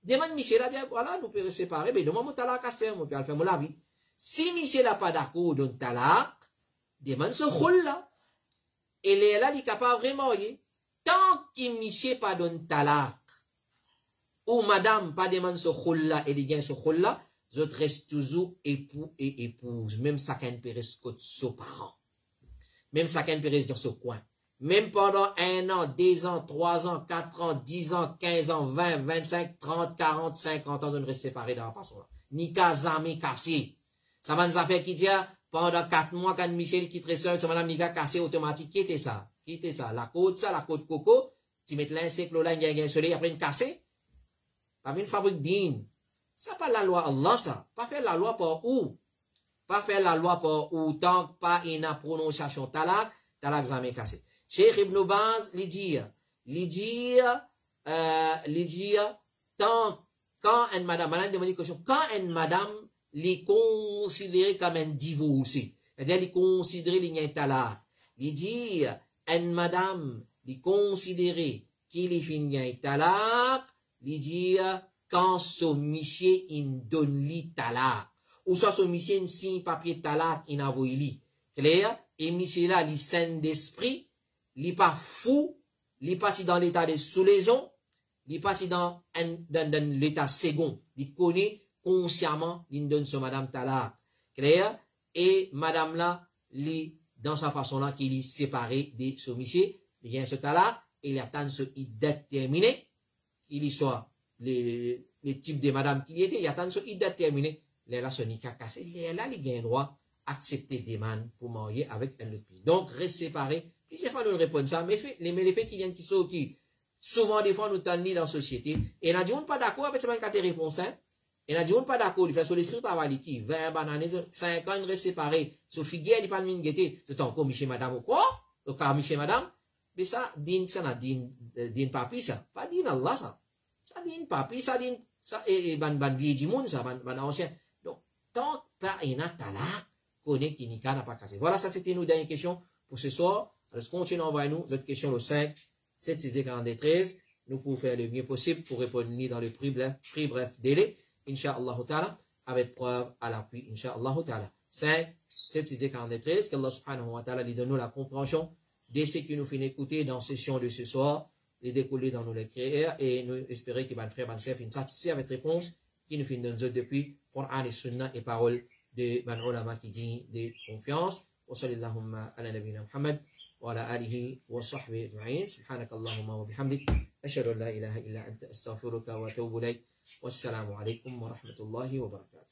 demande Michel a dit, voilà, nous pouvons séparer, mais nous avons talak à faire, on peut faire mon avis. Si Michel n'a pas d'accord dans talak, demande ce rôle-là. Et là, il est capable de remarier. Tant que Michel pas dans talak, ou madame pas demande ce rôle-là, et il gagne ce rôle-là, je reste toujours époux et épouse. Même ça qu'un peut rester ses parents. Même ça qu'un peut rester dans ce coin. Même pendant 1 an, 2 ans, 3 ans, 4 ans, 10 ans, 15 ans, 20, 25, 30, 40, 50 ans, de ne rester séparés dans la façon là. Ni casami cassé. Ça va nous faire qui dit, pendant 4 mois, quand Michel quitte restaurant, madame Nika cassé automatique, qui était ça? Qui était ça? La côte coco, tu mets l'insecte là, il y a un soleil, après une cassé. Pas une fabrique digne. Ça pas la loi Allah, ça. Pas faire la loi pour où? Pas faire la loi pour où, tant que pas une prononciation talak jamais cassé. Cheikh Ibn Baz, lui dire, tant, quand une madame demande une question, quand une madame les considérée comme un divorcé, c'est-à-dire les considérée les n'y talak, lui dire, une madame les considérée qu'il est fini talak, lui dire, quand son monsieur il donne li talak, ou soit son monsieur il signe papier talak il envoie li, clair, et monsieur là il sain d'esprit, il pas fou, il parti dans l'état de sous-lésion, il parti dans l'état second, il connaît consciemment il donne son madame talak, clair, et madame là dans sa façon là qu'il est séparé de son monsieur, il y a ce talak, il attend ce idée terminé, il y soit les types de madame qui étaient, il y a tant de choses déterminées. Les là, ce n'est qu'à casser. Les là, ils ont droit d'accepter des demandes pour marier avec un autre pays. Donc, reste séparé. Puis, j'ai fallu répondre ça. Mais les faits qui viennent, qui sont qui, souvent, des fois, nous t'ennuient dans la société. Et on a dit, on n'est pas d'accord avec ces réponses, hein. Et on a dit, on n'est pas d'accord. Il fait sur l'esprit, pas mal, qui, 20 bananes, 5 ans, il reste séparé. Sur figuière, il pas de mine guetter. C'est encore, monsieur, madame, ou quoi? Le cas, monsieur, madame. Mais ça, din, ça n'a din papi, ça. Pas din Allah, ça. Ça dit papi, ça dit, ça, et ban vieille du monde, ça, ban ancien. Donc, tant pas un talak, connaît qui n'a pas cassé. Voilà, ça c'était nos dernières questions pour ce soir. Alors, continuez à envoyer nous votre question le 5, 7, 6, 42, 13. Nous pouvons faire le mieux possible pour répondre dans le prix bref délai. Inch'Allah ta'ala, avec preuve à l'appui, Inch'Allah ta'ala. 5, 7, 6, 42, 13. Qu'Allah subhanahu wa ta'ala lui donne nous la compréhension de ce qui nous fait écouter dans la session de ce soir. Les décoller dans nos lectures et nous espérer que votre frère, votre sœur, finissent satisfait avec réponse qui nous finit dans depuis Coran et Sunna et paroles de ban ulama qui dit de confiance. Wa sallallahu ala nabina Muhammad wa ala alihi wa sahbihi ajma'in. Subhanak Allahumma wa bihamdik. Ashhadu an la ilaha illa anta astaghfiruka wa atubu ilayk. Wassalamu alaikum wa rahmatullahi wa barakatuh.